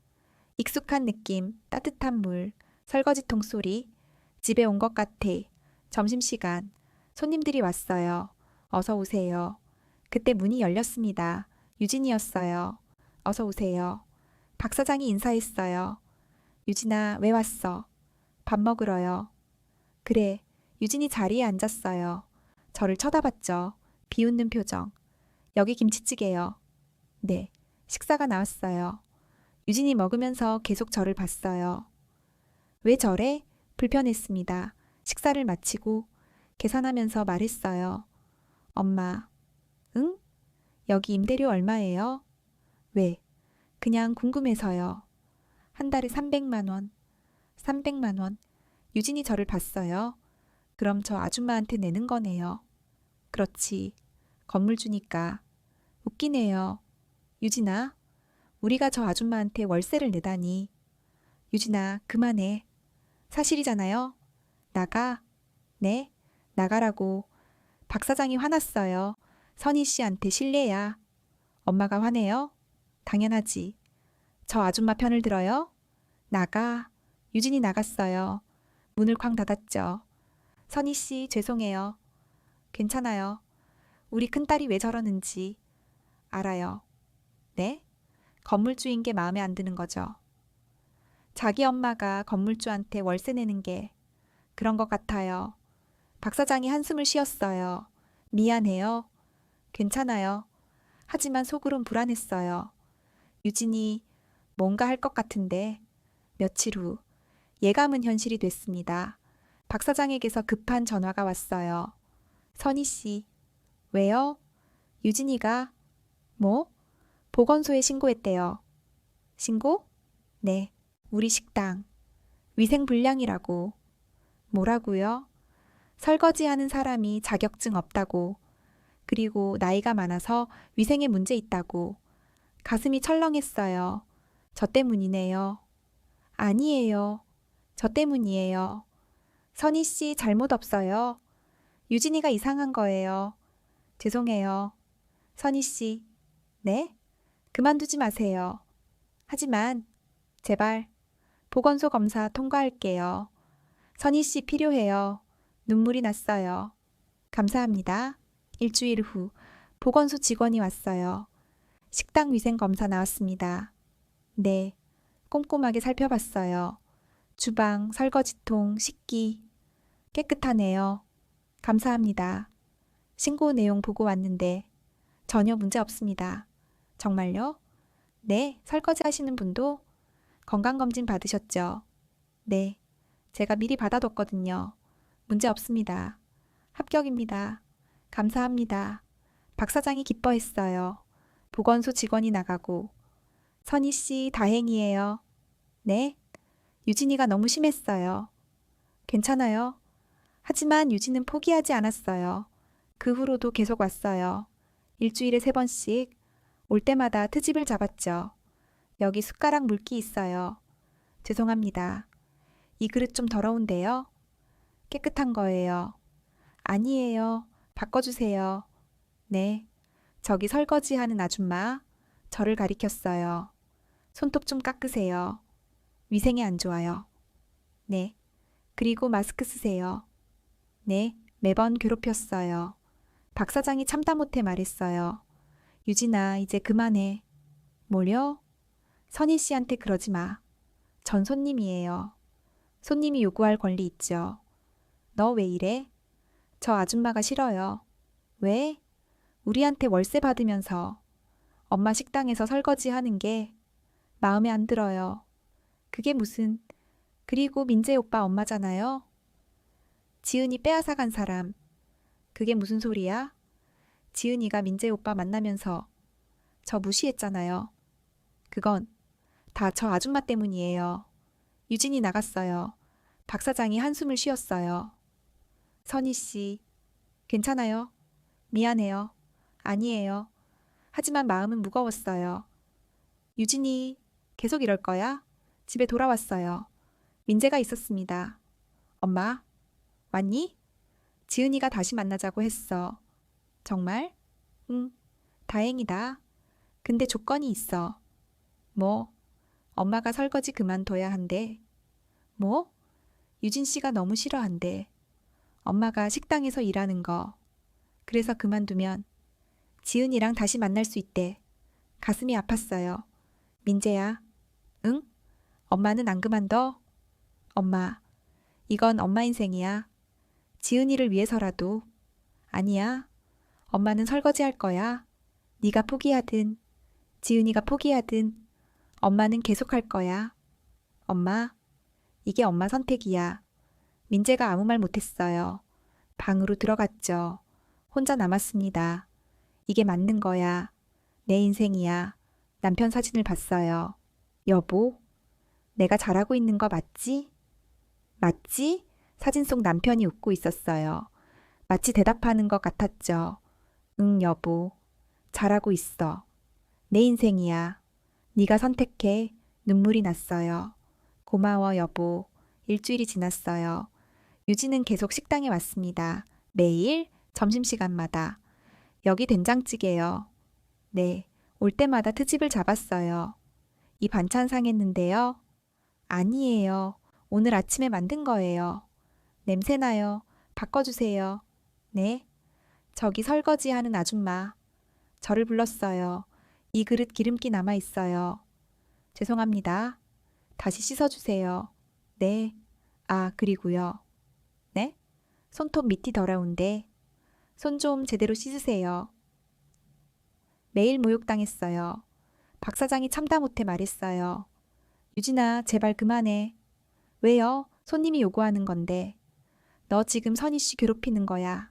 익숙한 느낌, 따뜻한 물, 설거지통 소리. 집에 온 것 같아. 점심시간. 손님들이 왔어요. 어서 오세요. 그때 문이 열렸습니다. 유진이었어요. 어서 오세요. 박 사장이 인사했어요. 유진아, 왜 왔어? 밥 먹으러요. 그래. 유진이 자리에 앉았어요. 저를 쳐다봤죠. 비웃는 표정. 여기 김치찌개요. 네. 식사가 나왔어요. 유진이 먹으면서 계속 저를 봤어요. 왜 저래? 불편했습니다. 식사를 마치고 계산하면서 말했어요. 엄마, 응? 여기 임대료 얼마예요? 왜? 그냥 궁금해서요. 한 달에 300만 원. 300만 원. 유진이 저를 봤어요. 그럼 저 아줌마한테 내는 거네요. 그렇지. 건물 주니까. 웃기네요. 유진아, 우리가 저 아줌마한테 월세를 내다니. 유진아, 그만해. 사실이잖아요. 나가. 네, 나가라고. 박 사장이 화났어요. 선희 씨한테 실례야. 엄마가 화내요? 당연하지. 저 아줌마 편을 들어요? 나가. 유진이 나갔어요. 문을 쾅 닫았죠. 선희 씨, 죄송해요. 괜찮아요. 우리 큰딸이 왜 저러는지 알아요. 네? 건물주인 게 마음에 안 드는 거죠. 자기 엄마가 건물주한테 월세 내는 게 그런 것 같아요. 박 사장이 한숨을 쉬었어요. 미안해요. 괜찮아요. 하지만 속으론 불안했어요. 유진이 뭔가 할 것 같은데 며칠 후 예감은 현실이 됐습니다. 박 사장에게서 급한 전화가 왔어요. 선희 씨, 왜요? 유진이가 뭐? 보건소에 신고했대요. 신고? 네, 우리 식당. 위생불량이라고. 뭐라고요? 설거지하는 사람이 자격증 없다고. 그리고 나이가 많아서 위생에 문제 있다고. 가슴이 철렁했어요. 저 때문이네요. 아니에요. 저 때문이에요. 선희 씨 잘못 없어요. 유진이가 이상한 거예요. 죄송해요. 선희 씨, 네? 그만두지 마세요. 하지만 제발 보건소 검사 통과할게요. 선희 씨 필요해요. 눈물이 났어요. 감사합니다. 일주일 후 보건소 직원이 왔어요. 식당 위생 검사 나왔습니다. 네, 꼼꼼하게 살펴봤어요. 주방, 설거지통, 식기 깨끗하네요. 감사합니다. 신고 내용 보고 왔는데 전혀 문제 없습니다. 정말요? 네, 설거지 하시는 분도 건강검진 받으셨죠? 네, 제가 미리 받아뒀거든요. 문제 없습니다. 합격입니다. 감사합니다. 박 사장이 기뻐했어요. 보건소 직원이 나가고 선희 씨 다행이에요. 네, 유진이가 너무 심했어요. 괜찮아요. 하지만 유진은 포기하지 않았어요. 그 후로도 계속 왔어요. 일주일에 3번씩 올 때마다 트집을 잡았죠. 여기 숟가락 물기 있어요. 죄송합니다. 이 그릇 좀 더러운데요. 깨끗한 거예요. 아니에요. 바꿔주세요. 네. 저기 설거지하는 아줌마. 저를 가리켰어요. 손톱 좀 깎으세요. 위생에 안 좋아요. 네. 그리고 마스크 쓰세요. 네. 매번 괴롭혔어요. 박 사장이 참다 못해 말했어요. 유진아, 이제 그만해. 뭐려? 선희 씨한테 그러지 마. 전 손님이에요. 손님이 요구할 권리 있죠. 너 왜 이래? 저 아줌마가 싫어요. 왜? 우리한테 월세 받으면서 엄마 식당에서 설거지 하는 게 마음에 안 들어요. 그게 무슨, 그리고 민재 오빠 엄마잖아요. 지은이 빼앗아 간 사람. 그게 무슨 소리야? 지은이가 민재 오빠 만나면서 저 무시했잖아요. 그건 다 저 아줌마 때문이에요. 유진이 나갔어요. 박 사장이 한숨을 쉬었어요. 선희 씨, 괜찮아요? 미안해요. 아니에요. 하지만 마음은 무거웠어요. 유진이 계속 이럴 거야? 집에 돌아왔어요. 민재가 있었습니다. 엄마, 왔니? 지은이가 다시 만나자고 했어. 정말? 응, 다행이다. 근데 조건이 있어. 뭐? 엄마가 설거지 그만둬야 한대. 뭐? 유진 씨가 너무 싫어한대. 엄마가 식당에서 일하는 거. 그래서 그만두면 지은이랑 다시 만날 수 있대. 가슴이 아팠어요. 민재야, 응? 엄마는 안 그만둬? 엄마, 이건 엄마 인생이야. 지은이를 위해서라도. 아니야. 엄마는 설거지 할 거야. 네가 포기하든 지은이가 포기하든 엄마는 계속 할 거야. 엄마, 이게 엄마 선택이야. 민재가 아무 말 못했어요. 방으로 들어갔죠. 혼자 남았습니다. 이게 맞는 거야. 내 인생이야. 남편 사진을 봤어요. 여보, 내가 잘하고 있는 거 맞지? 맞지? 사진 속 남편이 웃고 있었어요. 마치 대답하는 것 같았죠. 응, 여보. 잘하고 있어. 내 인생이야. 네가 선택해. 눈물이 났어요. 고마워, 여보. 일주일이 지났어요. 유진은 계속 식당에 왔습니다. 매일 점심시간마다. 여기 된장찌개요. 네, 올 때마다 트집을 잡았어요. 이 반찬 상했는데요. 아니에요. 오늘 아침에 만든 거예요. 냄새나요. 바꿔주세요. 네. 저기 설거지 하는 아줌마. 저를 불렀어요. 이 그릇 기름기 남아 있어요. 죄송합니다. 다시 씻어주세요. 네. 아, 그리고요. 네? 손톱 밑이 더러운데 손 좀 제대로 씻으세요. 매일 모욕당했어요. 박 사장이 참다 못해 말했어요. 유진아, 제발 그만해. 왜요? 손님이 요구하는 건데. 너 지금 선희 씨 괴롭히는 거야.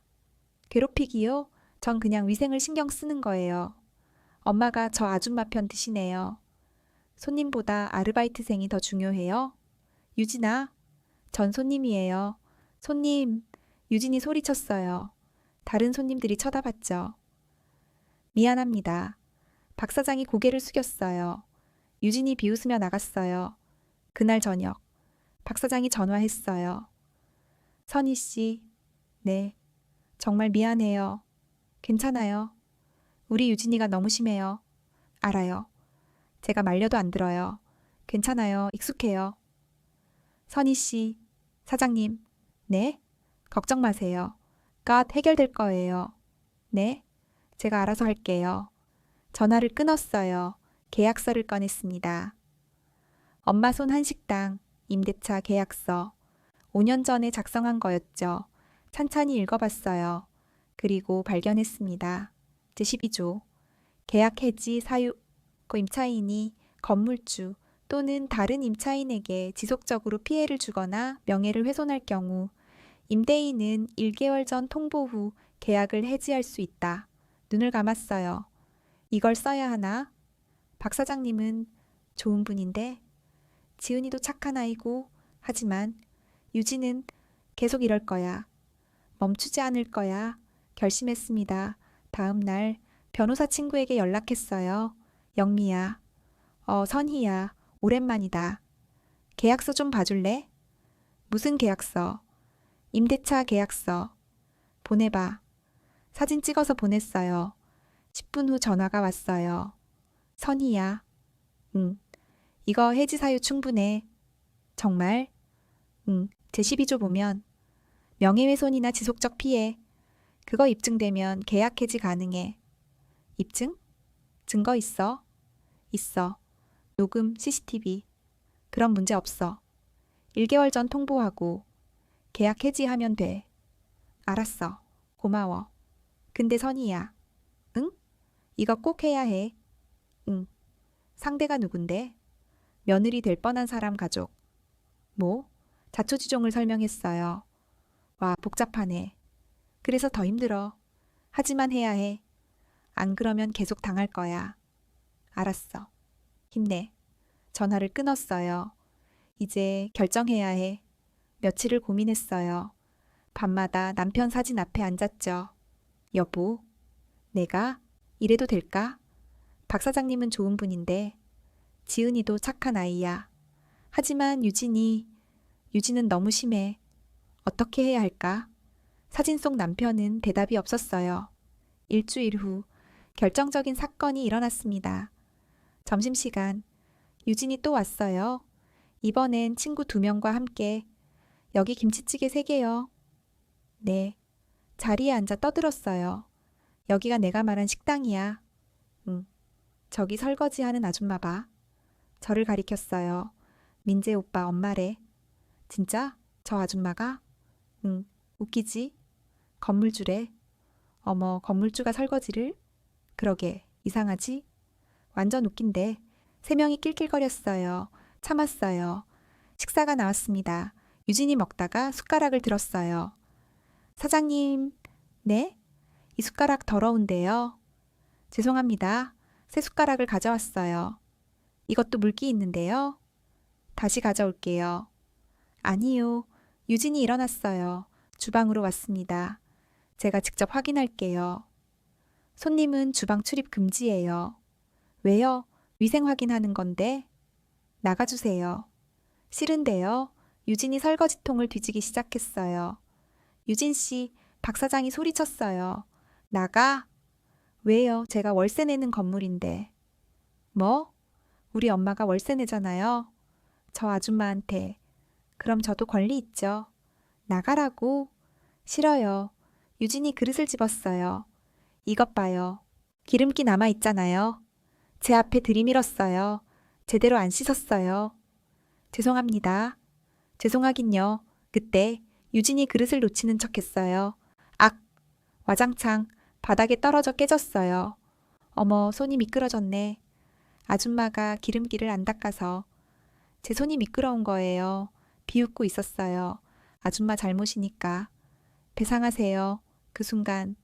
괴롭히기요? 전 그냥 위생을 신경 쓰는 거예요. 엄마가 저 아줌마 편 드시네요. 손님보다 아르바이트생이 더 중요해요? 유진아, 전 손님이에요. 손님, 유진이 소리쳤어요. 다른 손님들이 쳐다봤죠. 미안합니다. 박 사장이 고개를 숙였어요. 유진이 비웃으며 나갔어요. 그날 저녁, 박 사장이 전화했어요. 선희 씨, 네, 정말 미안해요. 괜찮아요. 우리 유진이가 너무 심해요. 알아요. 제가 말려도 안 들어요. 괜찮아요. 익숙해요. 선희 씨, 사장님, 네? 걱정 마세요. 갓 해결될 거예요. 네? 제가 알아서 할게요. 전화를 끊었어요. 계약서를 꺼냈습니다. 엄마 손 한식당, 임대차 계약서. 5년 전에 작성한 거였죠. 찬찬히 읽어봤어요. 그리고 발견했습니다. 제12조. 계약 해지 사유 임차인이 건물주 또는 다른 임차인에게 지속적으로 피해를 주거나 명예를 훼손할 경우 임대인은 1개월 전 통보 후 계약을 해지할 수 있다. 눈을 감았어요. 이걸 써야 하나? 박 사장님은 좋은 분인데 지은이도 착한 아이고 하지만 유진은 계속 이럴 거야. 멈추지 않을 거야. 결심했습니다. 다음 날 변호사 친구에게 연락했어요. 영미야. 선희야. 오랜만이다. 계약서 좀 봐줄래? 무슨 계약서? 임대차 계약서. 보내봐. 사진 찍어서 보냈어요. 10분 후 전화가 왔어요. 선희야. 응. 이거 해지 사유 충분해. 정말? 응. 제12조 보면 명예훼손이나 지속적 피해. 그거 입증되면 계약 해지 가능해. 입증? 증거 있어? 있어. 녹음, CCTV. 그럼 문제 없어. 1개월 전 통보하고 계약 해지하면 돼. 알았어. 고마워. 근데 선희야. 응? 이거 꼭 해야 해. 응. 상대가 누군데? 며느리 될 뻔한 사람 가족. 뭐? 자초지종을 설명했어요. 와, 복잡하네. 그래서 더 힘들어. 하지만 해야 해. 안 그러면 계속 당할 거야. 알았어. 힘내. 전화를 끊었어요. 이제 결정해야 해. 며칠을 고민했어요. 밤마다 남편 사진 앞에 앉았죠. 여보, 내가 이래도 될까? 박 사장님은 좋은 분인데 지은이도 착한 아이야. 하지만 유진은 너무 심해. 어떻게 해야 할까? 사진 속 남편은 대답이 없었어요. 일주일 후 결정적인 사건이 일어났습니다. 점심시간 유진이 또 왔어요. 이번엔 친구 2명과 함께 여기 김치찌개 3개요. 네. 자리에 앉아 떠들었어요. 여기가 내가 말한 식당이야. 응. 저기 설거지하는 아줌마 봐. 저를 가리켰어요. 민재 오빠 엄마래. 진짜? 저 아줌마가? 응. 웃기지? 건물주래. 어머, 건물주가 설거지를? 그러게, 이상하지? 완전 웃긴데. 3명이 낄낄거렸어요. 참았어요. 식사가 나왔습니다. 유진이 먹다가 숟가락을 들었어요. 사장님, 네? 이 숟가락 더러운데요. 죄송합니다. 새 숟가락을 가져왔어요. 이것도 물기 있는데요. 다시 가져올게요. 아니요. 유진이 일어났어요. 주방으로 왔습니다. 제가 직접 확인할게요. 손님은 주방 출입 금지예요. 왜요? 위생 확인하는 건데. 나가주세요. 싫은데요. 유진이 설거지통을 뒤지기 시작했어요. 유진 씨, 박 사장이 소리쳤어요. 나가? 왜요? 제가 월세 내는 건물인데. 뭐? 우리 엄마가 월세 내잖아요. 저 아줌마한테. 그럼 저도 권리 있죠. 나가라고? 싫어요. 유진이 그릇을 집었어요. 이것 봐요. 기름기 남아 있잖아요. 제 앞에 들이밀었어요. 제대로 안 씻었어요. 죄송합니다. 죄송하긴요. 그때 유진이 그릇을 놓치는 척 했어요. 악! 와장창 바닥에 떨어져 깨졌어요. 어머, 손이 미끄러졌네. 아줌마가 기름기를 안 닦아서. 제 손이 미끄러운 거예요. 비웃고 있었어요. 아줌마 잘못이니까. 배상하세요. 그 순간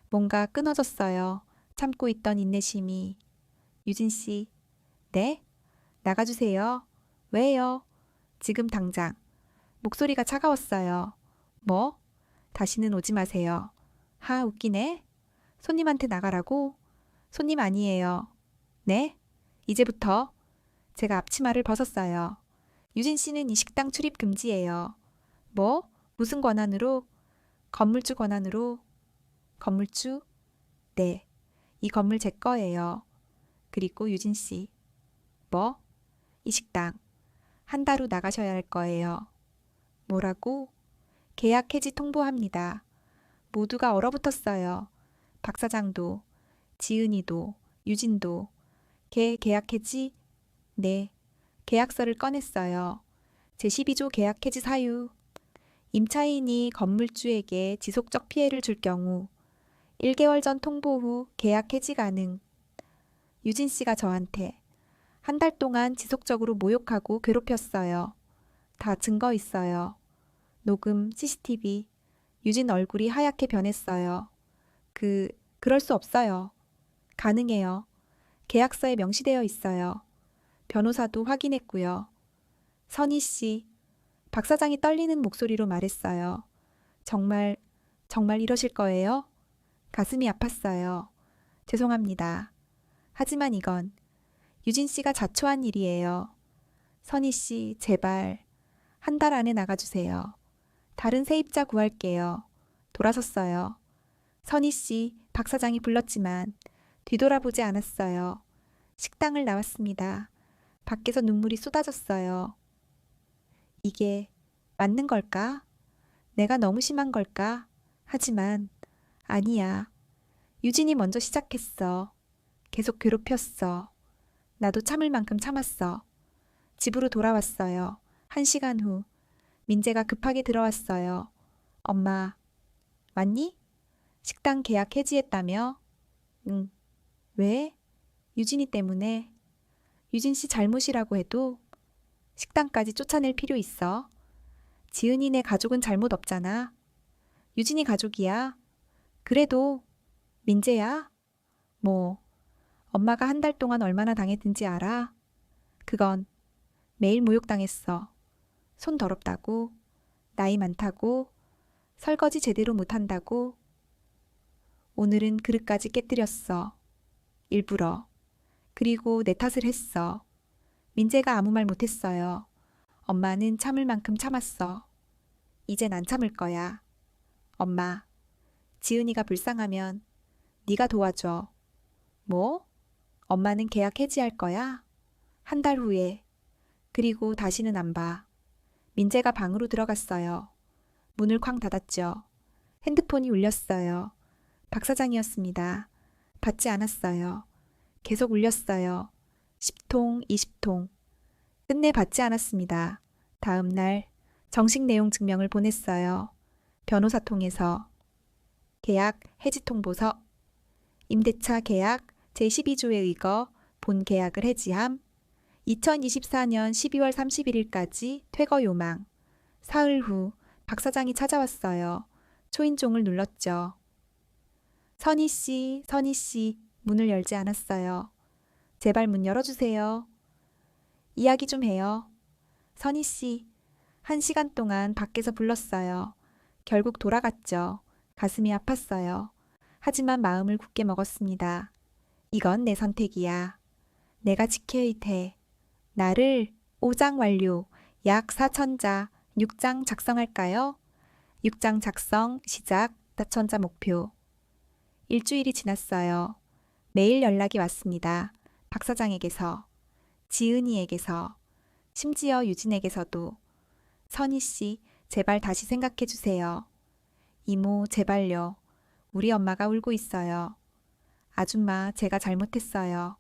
뭔가 끊어졌어요. 참고 있던 인내심이. 유진 씨. 네? 나가주세요. 왜요? 지금 당장. 목소리가 차가웠어요. 뭐? 다시는 오지 마세요. 하, 웃기네. 손님한테 나가라고? 손님 아니에요. 네? 이제부터 제가 앞치마를 벗었어요. 유진 씨는 이 식당 출입 금지예요. 뭐? 무슨 권한으로? 건물주 권한으로? 건물주? 네. 이 건물 제 거예요. 그리고 유진 씨. 뭐? 이 식당. 한 달 후 나가셔야 할 거예요. 뭐라고? 계약 해지 통보합니다. 모두가 얼어붙었어요. 박 사장도, 지은이도, 유진도. 걔 계약 해지? 네. 계약서를 꺼냈어요. 제12조 계약 해지 사유. 임차인이 건물주에게 지속적 피해를 줄 경우 1개월 전 통보 후 계약 해지 가능. 유진 씨가 저한테 한 달 동안 지속적으로 모욕하고 괴롭혔어요. 다 증거 있어요. 녹음, CCTV. 유진 얼굴이 하얗게 변했어요. 그럴 수 없어요. 가능해요. 계약서에 명시되어 있어요. 변호사도 확인했고요. 선희 씨, 박 사장이 떨리는 목소리로 말했어요. 정말 이러실 거예요? 가슴이 아팠어요. 죄송합니다. 하지만 이건 유진 씨가 자초한 일이에요. 선희 씨, 제발 한 달 안에 나가주세요. 다른 세입자 구할게요. 돌아섰어요. 선희 씨, 박 사장이 불렀지만 뒤돌아보지 않았어요. 식당을 나왔습니다. 밖에서 눈물이 쏟아졌어요. 이게 맞는 걸까? 내가 너무 심한 걸까? 하지만 아니야. 유진이 먼저 시작했어. 계속 괴롭혔어. 나도 참을 만큼 참았어. 집으로 돌아왔어요. 1시간 후 민재가 급하게 들어왔어요. 엄마, 왔니? 식당 계약 해지했다며? 응. 왜? 유진이 때문에. 유진 씨 잘못이라고 해도 식당까지 쫓아낼 필요 있어. 지은이네 가족은 잘못 없잖아. 유진이 가족이야. 그래도 민재야. 뭐 엄마가 한 달 동안 얼마나 당했는지 알아? 그건 매일 모욕당했어. 손 더럽다고, 나이 많다고, 설거지 제대로 못한다고. 오늘은 그릇까지 깨뜨렸어. 일부러. 그리고 내 탓을 했어. 민재가 아무 말 못했어요. 엄마는 참을 만큼 참았어. 이젠 안 참을 거야. 엄마, 지은이가 불쌍하면 네가 도와줘. 뭐? 엄마는 계약 해지할 거야? 한 달 후에. 그리고 다시는 안 봐. 민재가 방으로 들어갔어요. 문을 쾅 닫았죠. 핸드폰이 울렸어요. 박 사장이었습니다. 받지 않았어요. 계속 울렸어요. 10통, 20통. 끝내 받지 않았습니다. 다음 날 정식 내용 증명을 보냈어요. 변호사 통해서. 계약 해지 통보서. 임대차 계약 제12조에 의거 본 계약을 해지함. 2024년 12월 31일까지 퇴거 요망. 사흘 후 박 사장이 찾아왔어요. 초인종을 눌렀죠. 선희 씨, 문을 열지 않았어요. 제발 문 열어주세요. 이야기 좀 해요. 선희 씨, 1시간 동안 밖에서 불렀어요. 결국 돌아갔죠. 가슴이 아팠어요. 하지만 마음을 굳게 먹었습니다. 이건 내 선택이야. 내가 지켜야 돼. 나를 5장 완료, 약 4,000자, 6장 작성할까요? 6장 작성, 시작, 4,000자 목표. 일주일이 지났어요. 매일 연락이 왔습니다. 박 사장에게서, 지은이에게서, 심지어 유진에게서도. 선희 씨, 제발 다시 생각해 주세요. 이모, 제발요. 우리 엄마가 울고 있어요. 아줌마, 제가 잘못했어요.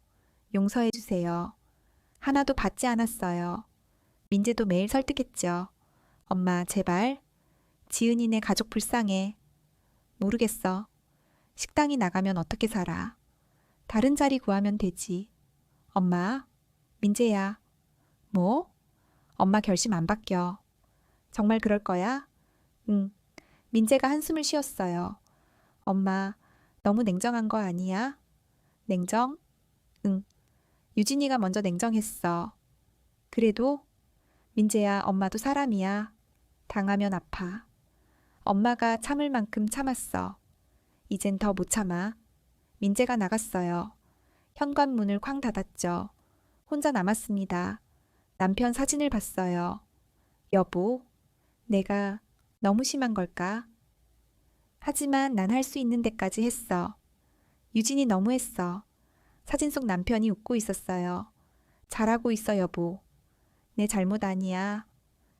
용서해 주세요. 하나도 받지 않았어요. 민재도 매일 설득했죠. 엄마, 제발. 지은이네 가족 불쌍해. 모르겠어. 식당이 나가면 어떻게 살아? 다른 자리 구하면 되지. 엄마, 민재야. 뭐? 엄마 결심 안 바뀌어. 정말 그럴 거야? 응. 민재가 한숨을 쉬었어요. 엄마, 너무 냉정한 거 아니야? 냉정? 응. 유진이가 먼저 냉정했어. 그래도 민재야, 엄마도 사람이야. 당하면 아파. 엄마가 참을 만큼 참았어. 이젠 더 못 참아. 민재가 나갔어요. 현관문을 쾅 닫았죠. 혼자 남았습니다. 남편 사진을 봤어요. 여보, 내가 너무 심한 걸까? 하지만 난 할 수 있는 데까지 했어. 유진이 너무했어. 사진 속 남편이 웃고 있었어요. 잘하고 있어, 여보. 내 잘못 아니야.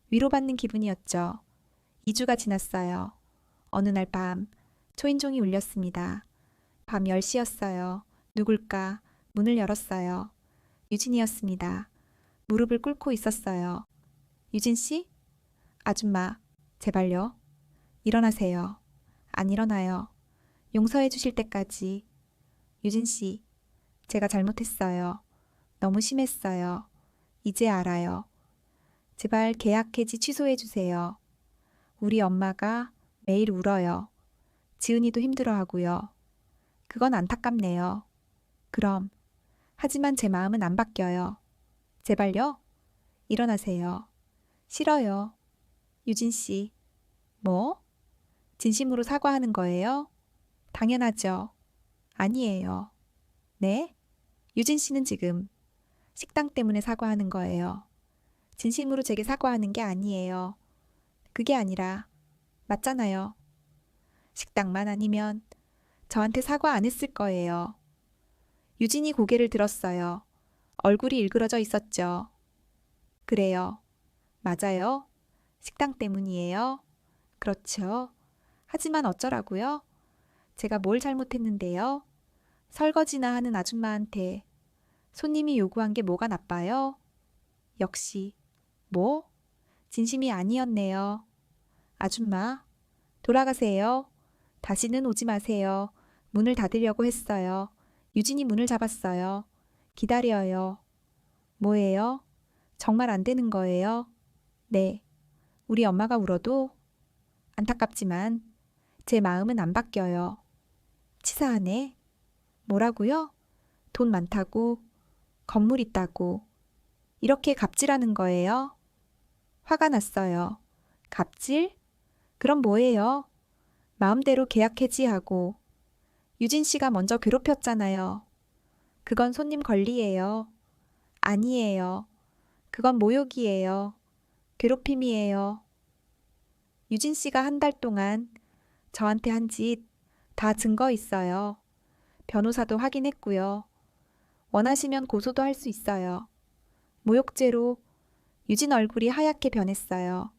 위로받는 기분이었죠. 2주가 지났어요. 어느 날 밤, 초인종이 울렸습니다. 밤 10시였어요. 누굴까? 문을 열었어요. 유진이었습니다. 무릎을 꿇고 있었어요. 유진 씨? 아줌마, 제발요. 일어나세요. 안 일어나요. 용서해 주실 때까지. 유진 씨, 제가 잘못했어요. 너무 심했어요. 이제 알아요. 제발 계약 해지 취소해 주세요. 우리 엄마가 매일 울어요. 지은이도 힘들어하고요. 그건 안타깝네요. 그럼, 하지만 제 마음은 안 바뀌어요. 제발요. 일어나세요. 싫어요. 유진 씨. 뭐? 진심으로 사과하는 거예요? 당연하죠. 아니에요. 네? 유진 씨는 지금 식당 때문에 사과하는 거예요. 진심으로 제게 사과하는 게 아니에요. 그게 아니라, 맞잖아요. 식당만 아니면 저한테 사과 안 했을 거예요. 유진이 고개를 들었어요. 얼굴이 일그러져 있었죠. 그래요. 맞아요. 식당 때문이에요. 그렇죠. 하지만 어쩌라고요? 제가 뭘 잘못했는데요? 설거지나 하는 아줌마한테 손님이 요구한 게 뭐가 나빠요? 역시, 뭐? 진심이 아니었네요. 아줌마, 돌아가세요. 다시는 오지 마세요. 문을 닫으려고 했어요. 유진이 문을 잡았어요. 기다려요. 뭐예요? 정말 안 되는 거예요? 네. 우리 엄마가 울어도 안타깝지만 제 마음은 안 바뀌어요. 치사하네. 뭐라고요? 돈 많다고, 건물 있다고. 이렇게 갑질하는 거예요? 화가 났어요. 갑질? 그럼 뭐예요? 마음대로 계약 해지하고. 유진 씨가 먼저 괴롭혔잖아요. 그건 손님 권리예요. 아니에요. 그건 모욕이에요. 괴롭힘이에요. 유진 씨가 1달 동안 저한테 한 짓 다 증거 있어요. 변호사도 확인했고요. 원하시면 고소도 할 수 있어요. 모욕죄로 유진 얼굴이 하얗게 변했어요.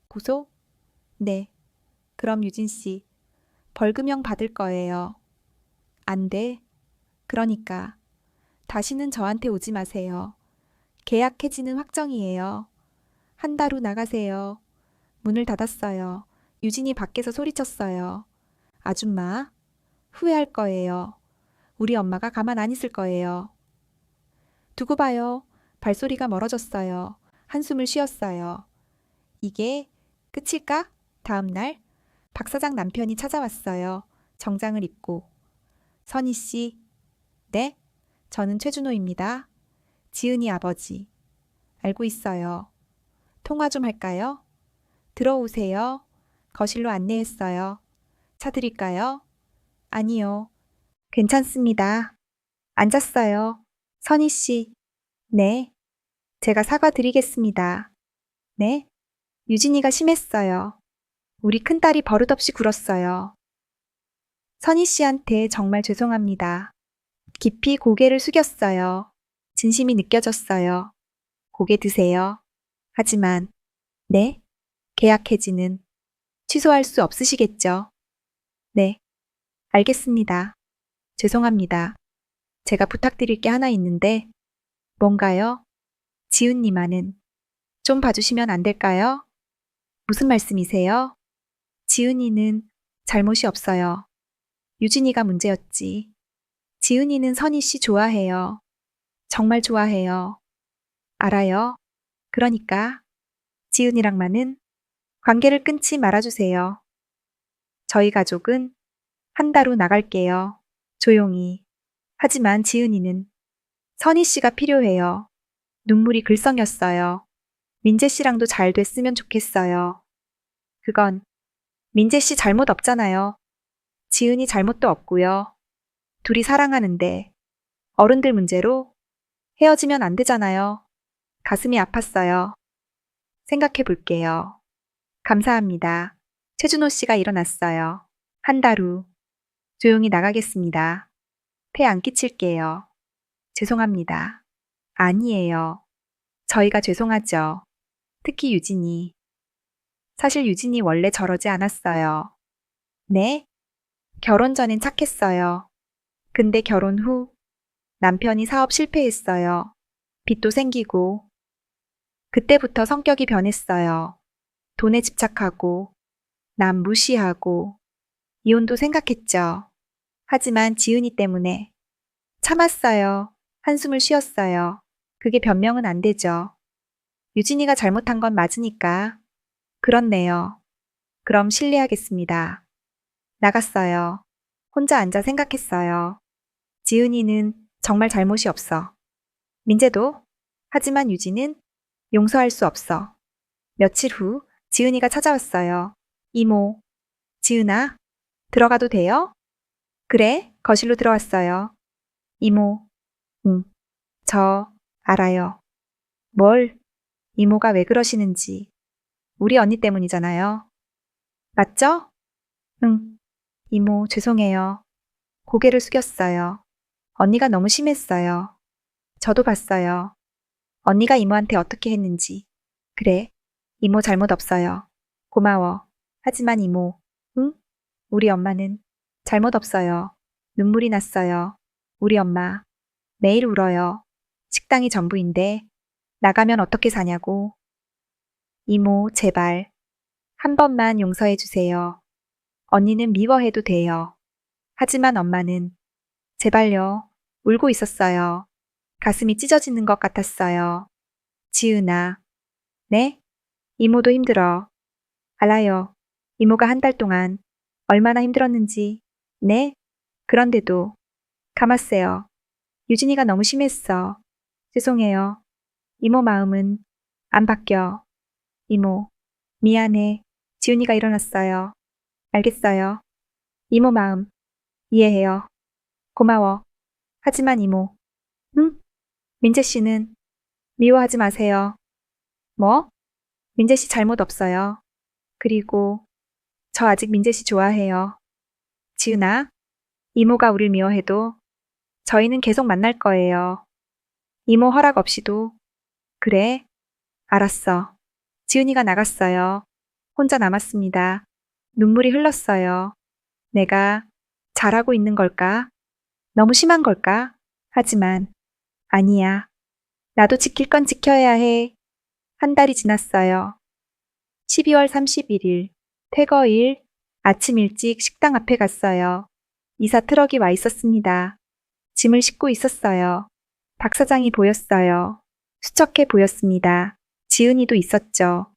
고소? 네. 그럼 유진 씨, 벌금형 받을 거예요. 안 돼. 그러니까 다시는 저한테 오지 마세요. 계약 해지는 확정이에요. 1달 후 나가세요. 문을 닫았어요. 유진이 밖에서 소리쳤어요. 아줌마, 후회할 거예요. 우리 엄마가 가만 안 있을 거예요. 두고 봐요. 발소리가 멀어졌어요. 한숨을 쉬었어요. 이게 끝일까? 다음 날 박 사장 남편이 찾아왔어요. 정장을 입고. 선희 씨. 네? 저는 최준호입니다. 지은이 아버지. 알고 있어요. 통화 좀 할까요? 들어오세요. 거실로 안내했어요. 차 드릴까요? 아니요. 괜찮습니다. 앉았어요. 선희 씨. 네. 제가 사과드리겠습니다. 네? 유진이가 심했어요. 우리 큰딸이 버릇없이 굴었어요. 선희 씨한테 정말 죄송합니다. 깊이 고개를 숙였어요. 진심이 느껴졌어요. 고개 드세요. 하지만, 네? 계약 해지는 취소할 수 없으시겠죠? 네. 알겠습니다. 죄송합니다. 제가 부탁드릴 게 하나 있는데, 뭔가요? 지은님아는 좀 봐주시면 안 될까요? 무슨 말씀이세요? 지은이는 잘못이 없어요. 유진이가 문제였지. 지은이는 선희 씨 좋아해요. 정말 좋아해요. 알아요. 그러니까 지은이랑만은 관계를 끊지 말아주세요. 저희 가족은 한 달 후 나갈게요. 조용히. 하지만 지은이는 선희 씨가 필요해요. 눈물이 글썽였어요. 민재 씨랑도 잘 됐으면 좋겠어요. 그건 민재 씨 잘못 없잖아요. 지은이 잘못도 없고요. 둘이 사랑하는데 어른들 문제로 헤어지면 안 되잖아요. 가슴이 아팠어요. 생각해 볼게요. 감사합니다. 최준호 씨가 일어났어요. 한 달 후. 조용히 나가겠습니다. 폐 안 끼칠게요. 죄송합니다. 아니에요. 저희가 죄송하죠. 특히 유진이. 사실 유진이 원래 저러지 않았어요. 네? 결혼 전엔 착했어요. 근데 결혼 후 남편이 사업 실패했어요. 빚도 생기고. 그때부터 성격이 변했어요. 돈에 집착하고, 남 무시하고, 이혼도 생각했죠. 하지만 지은이 때문에 참았어요. 한숨을 쉬었어요. 그게 변명은 안 되죠. 유진이가 잘못한 건 맞으니까. 그렇네요. 그럼 실례하겠습니다. 나갔어요. 혼자 앉아 생각했어요. 지은이는 정말 잘못이 없어. 민재도. 하지만 유진은 용서할 수 없어. 며칠 후 지은이가 찾아왔어요. 이모. 지은아, 들어가도 돼요? 그래, 거실로 들어왔어요. 이모. 응, 저 알아요. 뭘? 이모가 왜 그러시는지. 우리 언니 때문이잖아요. 맞죠? 응. 이모, 죄송해요. 고개를 숙였어요. 언니가 너무 심했어요. 저도 봤어요. 언니가 이모한테 어떻게 했는지. 그래, 이모 잘못 없어요. 고마워. 하지만 이모, 응? 우리 엄마는 잘못 없어요. 눈물이 났어요. 우리 엄마 매일 울어요. 식당이 전부인데 나가면 어떻게 사냐고. 이모, 제발 한 번만 용서해 주세요. 언니는 미워해도 돼요. 하지만 엄마는 제발요. 울고 있었어요. 가슴이 찢어지는 것 같았어요. 지은아. 네? 이모도 힘들어. 알아요. 이모가 한 달 동안 얼마나 힘들었는지. 네? 그런데도 감았어요. 유진이가 너무 심했어. 죄송해요. 이모 마음은 안 바뀌어. 이모, 미안해. 지은이가 일어났어요. 알겠어요. 이모 마음 이해해요. 고마워. 하지만 이모, 응? 민재 씨는 미워하지 마세요. 뭐? 민재 씨 잘못 없어요. 그리고 저 아직 민재 씨 좋아해요. 지은아, 이모가 우릴 미워해도 저희는 계속 만날 거예요. 이모 허락 없이도. 그래, 알았어. 지은이가 나갔어요. 혼자 남았습니다. 눈물이 흘렀어요. 내가 잘하고 있는 걸까? 너무 심한 걸까? 하지만 아니야. 나도 지킬 건 지켜야 해. 한 달이 지났어요. 12월 31일 퇴거일 아침 일찍 식당 앞에 갔어요. 이사 트럭이 와 있었습니다. 짐을 싣고 있었어요. 박 사장이 보였어요. 수척해 보였습니다. 지은이도 있었죠.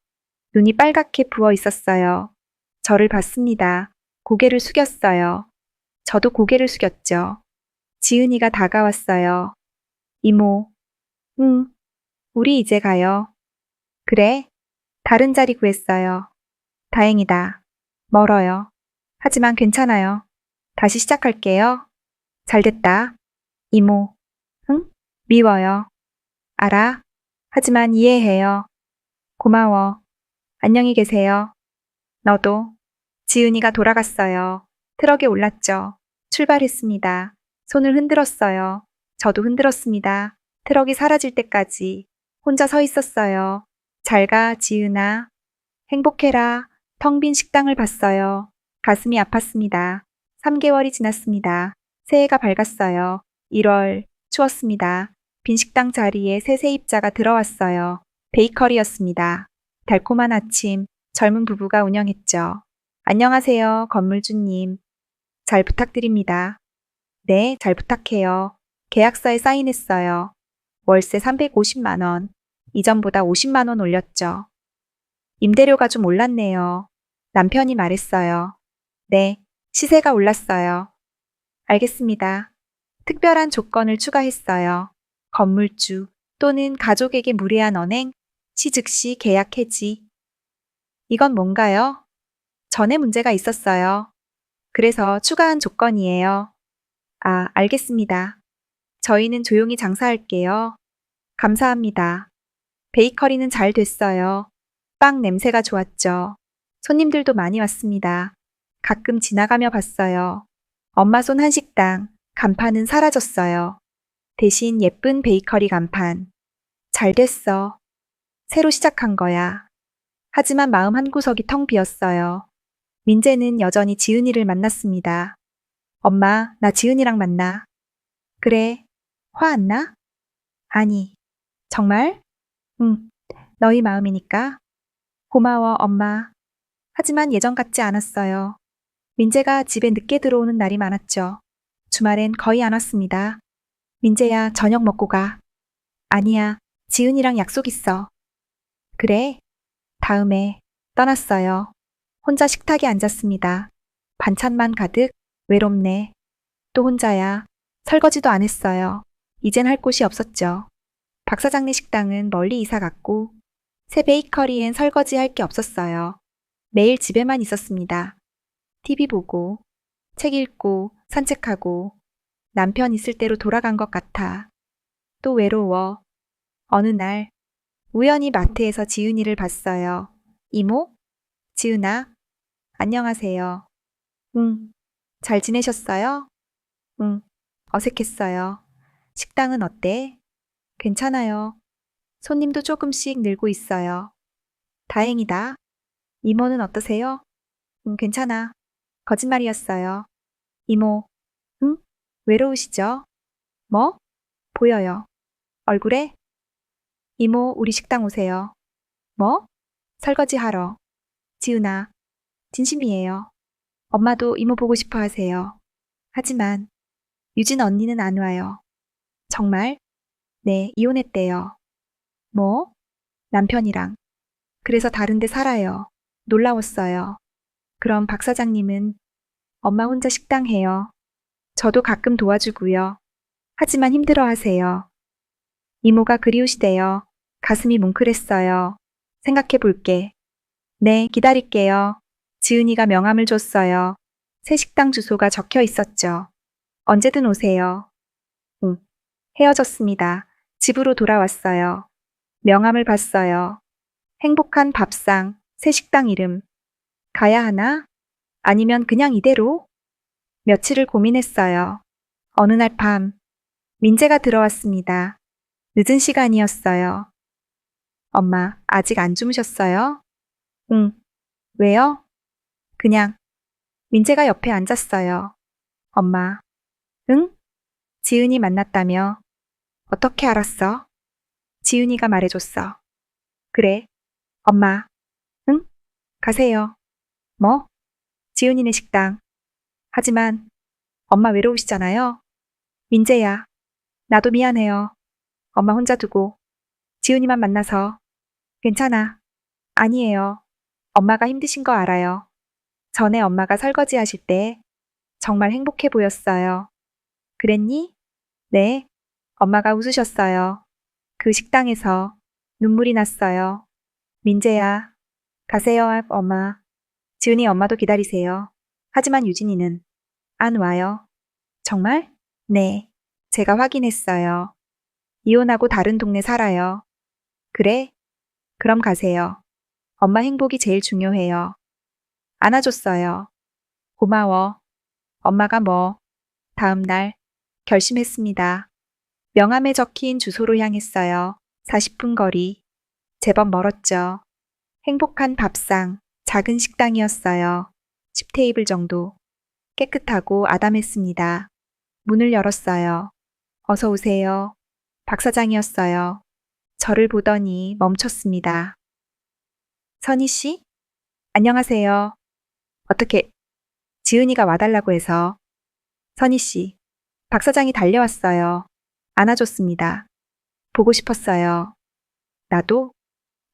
눈이 빨갛게 부어 있었어요. 저를 봤습니다. 고개를 숙였어요. 저도 고개를 숙였죠. 지은이가 다가왔어요. 이모, 응, 우리 이제 가요. 그래, 다른 자리 구했어요. 다행이다. 멀어요. 하지만 괜찮아요. 다시 시작할게요. 잘됐다. 이모, 응? 미워요. 알아. 하지만 이해해요. 고마워. 안녕히 계세요. 너도. 지은이가 돌아갔어요. 트럭에 올랐죠. 출발했습니다. 손을 흔들었어요. 저도 흔들었습니다. 트럭이 사라질 때까지 혼자 서 있었어요. 잘 가, 지은아. 행복해라. 텅 빈 식당을 봤어요. 가슴이 아팠습니다. 3개월이 지났습니다. 새해가 밝았어요. 1월, 추웠습니다. 빈 식당 자리에 새 세입자가 들어왔어요. 베이커리였습니다. 달콤한 아침, 젊은 부부가 운영했죠. 안녕하세요, 건물주님. 잘 부탁드립니다. 네, 잘 부탁해요. 계약서에 사인했어요. 월세 350만 원. 이전보다 50만 원 올렸죠. 임대료가 좀 올랐네요. 남편이 말했어요. 네, 시세가 올랐어요. 알겠습니다. 특별한 조건을 추가했어요. 건물주 또는 가족에게 무례한 언행, 시 즉시 계약 해지. 이건 뭔가요? 전에 문제가 있었어요. 그래서 추가한 조건이에요. 아, 알겠습니다. 저희는 조용히 장사할게요. 감사합니다. 베이커리는 잘 됐어요. 빵 냄새가 좋았죠. 손님들도 많이 왔습니다. 가끔 지나가며 봤어요. 엄마 손 한식당, 간판은 사라졌어요. 대신 예쁜 베이커리 간판. 잘 됐어. 새로 시작한 거야. 하지만 마음 한구석이 텅 비었어요. 민재는 여전히 지은이를 만났습니다. 엄마, 나 지은이랑 만나. 그래. 화 안 나? 아니. 정말? 응. 너희 마음이니까. 고마워, 엄마. 하지만 예전 같지 않았어요. 민재가 집에 늦게 들어오는 날이 많았죠. 주말엔 거의 안 왔습니다. 민재야, 저녁 먹고 가. 아니야, 지은이랑 약속 있어. 그래? 다음에 떠났어요. 혼자 식탁에 앉았습니다. 반찬만 가득, 외롭네. 또 혼자야. 설거지도 안 했어요. 이젠 할 곳이 없었죠. 박 사장네 식당은 멀리 이사 갔고, 새 베이커리엔 설거지 할 게 없었어요. 매일 집에만 있었습니다. TV 보고, 책 읽고, 산책하고, 남편 있을 대로 돌아간 것 같아. 또 외로워. 어느 날, 우연히 마트에서 지은이를 봤어요. 이모? 지은아? 안녕하세요. 응. 잘 지내셨어요? 응. 어색했어요. 식당은 어때? 괜찮아요. 손님도 조금씩 늘고 있어요. 다행이다. 이모는 어떠세요? 응, 괜찮아. 거짓말이었어요. 이모, 응? 외로우시죠? 뭐? 보여요. 얼굴에? 이모, 우리 식당 오세요. 뭐? 설거지 하러. 지은아, 진심이에요. 엄마도 이모 보고 싶어 하세요. 하지만 유진 언니는 안 와요. 정말? 네, 이혼했대요. 뭐? 남편이랑. 그래서 다른 데 살아요. 놀라웠어요. 그럼 박 사장님은 엄마 혼자 식당 해요. 저도 가끔 도와주고요. 하지만 힘들어 하세요. 이모가 그리우시대요. 가슴이 뭉클했어요. 생각해 볼게. 네, 기다릴게요. 지은이가 명함을 줬어요. 새 식당 주소가 적혀 있었죠. 언제든 오세요. 응. 헤어졌습니다. 집으로 돌아왔어요. 명함을 봤어요. 행복한 밥상, 새 식당 이름. 가야 하나? 아니면 그냥 이대로? 며칠을 고민했어요. 어느 날 밤, 민재가 들어왔습니다. 늦은 시간이었어요. 엄마, 아직 안 주무셨어요? 응. 왜요? 그냥. 민재가 옆에 앉았어요. 엄마. 응? 지은이 만났다며. 어떻게 알았어? 지은이가 말해줬어. 그래. 엄마. 응? 가세요. 뭐? 지은이네 식당. 하지만 엄마 외로우시잖아요. 민재야. 나도 미안해요. 엄마 혼자 두고. 지은이만 만나서. 괜찮아. 아니에요. 엄마가 힘드신 거 알아요. 전에 엄마가 설거지 하실 때 정말 행복해 보였어요. 그랬니? 네. 엄마가 웃으셨어요. 그 식당에서 눈물이 났어요. 민재야, 가세요, 엄마. 지은이 엄마도 기다리세요. 하지만 유진이는 안 와요. 정말? 네. 제가 확인했어요. 이혼하고 다른 동네 살아요. 그래? 그럼 가세요. 엄마 행복이 제일 중요해요. 안아줬어요. 고마워. 엄마가 다음 날 결심했습니다. 명함에 적힌 주소로 향했어요. 40분 거리. 제법 멀었죠. 행복한 밥상, 작은 식당이었어요. 10테이블 정도. 깨끗하고 아담했습니다. 문을 열었어요. 어서 오세요. 박 사장이었어요. 저를 보더니 멈췄습니다. 선희 씨? 안녕하세요. 어떻게, 지은이가 와달라고 해서. 선희 씨, 박 사장이 달려왔어요. 안아줬습니다. 보고 싶었어요. 나도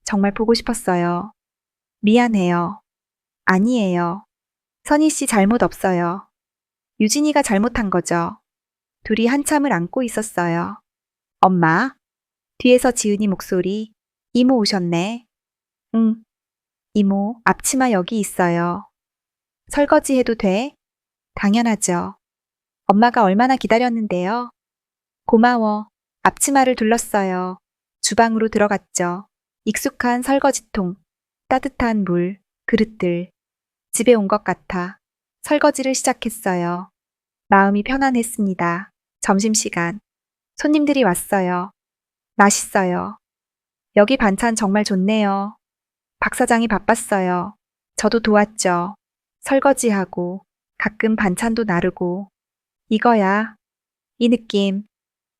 정말 보고 싶었어요. 미안해요. 아니에요. 선희 씨 잘못 없어요. 유진이가 잘못한 거죠. 둘이 한참을 안고 있었어요. 엄마? 뒤에서 지은이 목소리. 이모 오셨네. 응. 이모, 앞치마 여기 있어요. 설거지 해도 돼? 당연하죠. 엄마가 얼마나 기다렸는데요. 고마워. 앞치마를 둘렀어요. 주방으로 들어갔죠. 익숙한 설거지통, 따뜻한 물, 그릇들. 집에 온 것 같아 설거지를 시작했어요. 마음이 편안했습니다. 점심시간. 손님들이 왔어요. 맛있어요. 여기 반찬 정말 좋네요. 박 사장이 바빴어요. 저도 도왔죠. 설거지하고 가끔 반찬도 나르고. 이거야. 이 느낌.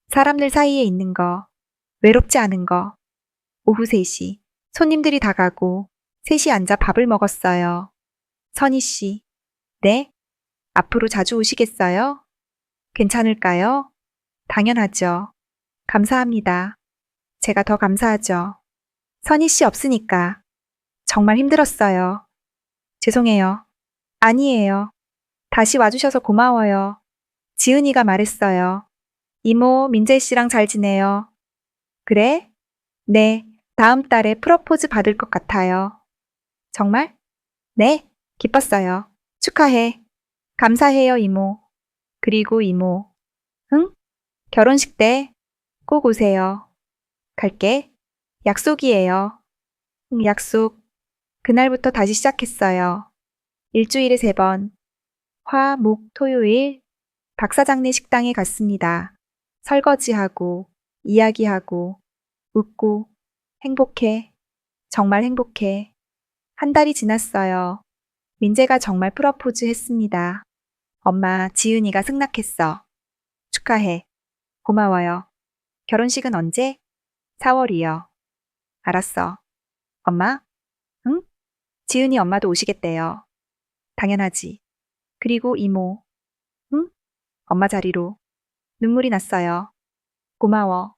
사람들 사이에 있는 거. 외롭지 않은 거. 오후 3시. 손님들이 다 가고 셋이 앉아 밥을 먹었어요. 선희 씨. 네? 앞으로 자주 오시겠어요? 괜찮을까요? 당연하죠. 감사합니다. 제가 더 감사하죠. 선희 씨 없으니까. 정말 힘들었어요. 죄송해요. 아니에요. 다시 와주셔서 고마워요. 지은이가 말했어요. 이모, 민재 씨랑 잘 지내요. 그래? 네, 다음 달에 프러포즈 받을 것 같아요. 정말? 네, 기뻤어요. 축하해. 감사해요, 이모. 그리고 이모. 응? 결혼식 때 꼭 오세요. 갈게. 약속이에요. 응, 약속. 그날부터 다시 시작했어요. 일주일에 3번. 화, 목, 토요일 박 사장네 식당에 갔습니다. 설거지하고, 이야기하고, 웃고, 행복해. 정말 행복해. 한 달이 지났어요. 민재가 정말 프러포즈 했습니다. 엄마, 지은이가 승낙했어. 축하해. 고마워요. 결혼식은 언제? 4월이요. 알았어. 엄마? 응? 지은이 엄마도 오시겠대요. 당연하지. 그리고 이모. 응? 엄마 자리로. 눈물이 났어요. 고마워.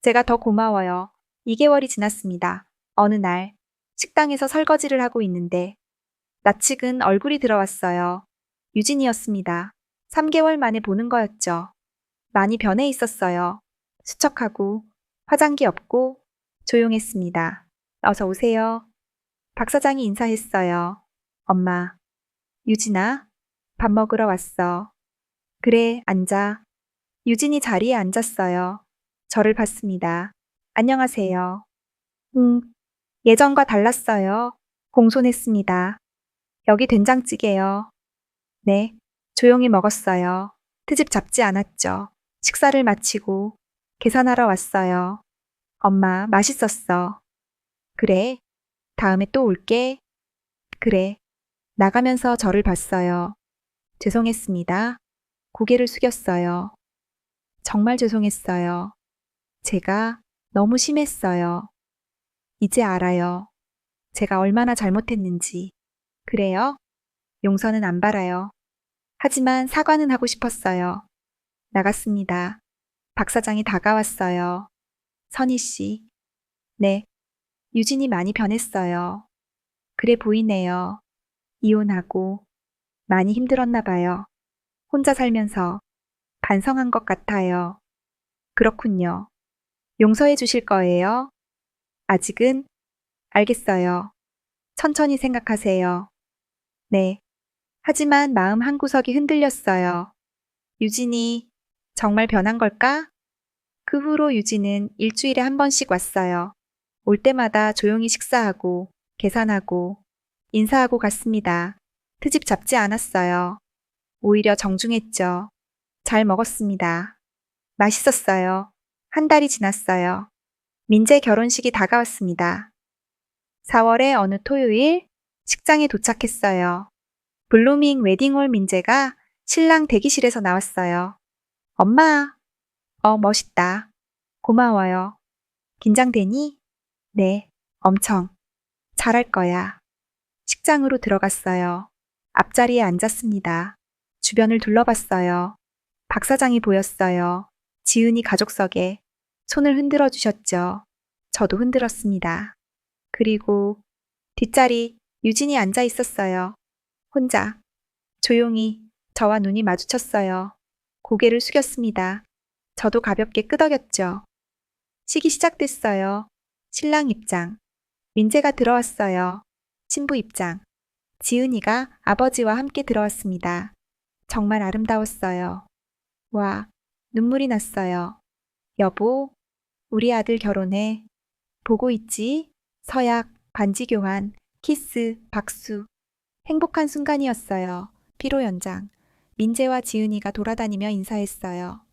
제가 더 고마워요. 2개월이 지났습니다. 어느 날, 식당에서 설거지를 하고 있는데, 낯익은 얼굴이 들어왔어요. 유진이었습니다. 3개월 만에 보는 거였죠. 많이 변해 있었어요. 수척하고, 화장기 없고, 조용했습니다. 어서 오세요. 박 사장이 인사했어요. 엄마. 유진아, 밥 먹으러 왔어. 그래, 앉아. 유진이 자리에 앉았어요. 저를 봤습니다. 안녕하세요. 예전과 달랐어요. 공손했습니다. 여기 된장찌개요. 네, 조용히 먹었어요. 트집 잡지 않았죠. 식사를 마치고 계산하러 왔어요. 엄마, 맛있었어. 그래, 다음에 또 올게. 그래, 나가면서 저를 봤어요. 죄송했습니다. 고개를 숙였어요. 정말 죄송했어요. 제가 너무 심했어요. 이제 알아요. 제가 얼마나 잘못했는지. 그래요? 용서는 안 바라요. 하지만 사과는 하고 싶었어요. 나갔습니다. 박 사장이 다가왔어요. 선희 씨. 네. 유진이 많이 변했어요. 그래 보이네요. 이혼하고 많이 힘들었나 봐요. 혼자 살면서 반성한 것 같아요. 그렇군요. 용서해 주실 거예요? 아직은? 알겠어요. 천천히 생각하세요. 네. 하지만 마음 한구석이 흔들렸어요. 유진이 정말 변한 걸까? 그 후로 유진은 일주일에 한 번씩 왔어요. 올 때마다 조용히 식사하고, 계산하고, 인사하고 갔습니다. 트집 잡지 않았어요. 오히려 정중했죠. 잘 먹었습니다. 맛있었어요. 한 달이 지났어요. 민재 결혼식이 다가왔습니다. 4월의 어느 토요일 식장에 도착했어요. 블루밍 웨딩홀 민재가 신랑 대기실에서 나왔어요. 엄마, 멋있다. 고마워요. 긴장되니? 네, 엄청. 잘할 거야. 식장으로 들어갔어요. 앞자리에 앉았습니다. 주변을 둘러봤어요. 박 사장이 보였어요. 지은이 가족석에 손을 흔들어 주셨죠. 저도 흔들었습니다. 그리고 뒷자리 유진이 앉아 있었어요. 혼자 조용히 저와 눈이 마주쳤어요. 고개를 숙였습니다. 저도 가볍게 끄덕였죠. 식이 시작됐어요. 신랑 입장. 민재가 들어왔어요. 신부 입장. 지은이가 아버지와 함께 들어왔습니다. 정말 아름다웠어요. 와, 눈물이 났어요. 여보, 우리 아들 결혼해. 보고 있지? 서약, 반지 교환, 키스, 박수. 행복한 순간이었어요. 피로 연장. 민재와 지은이가 돌아다니며 인사했어요.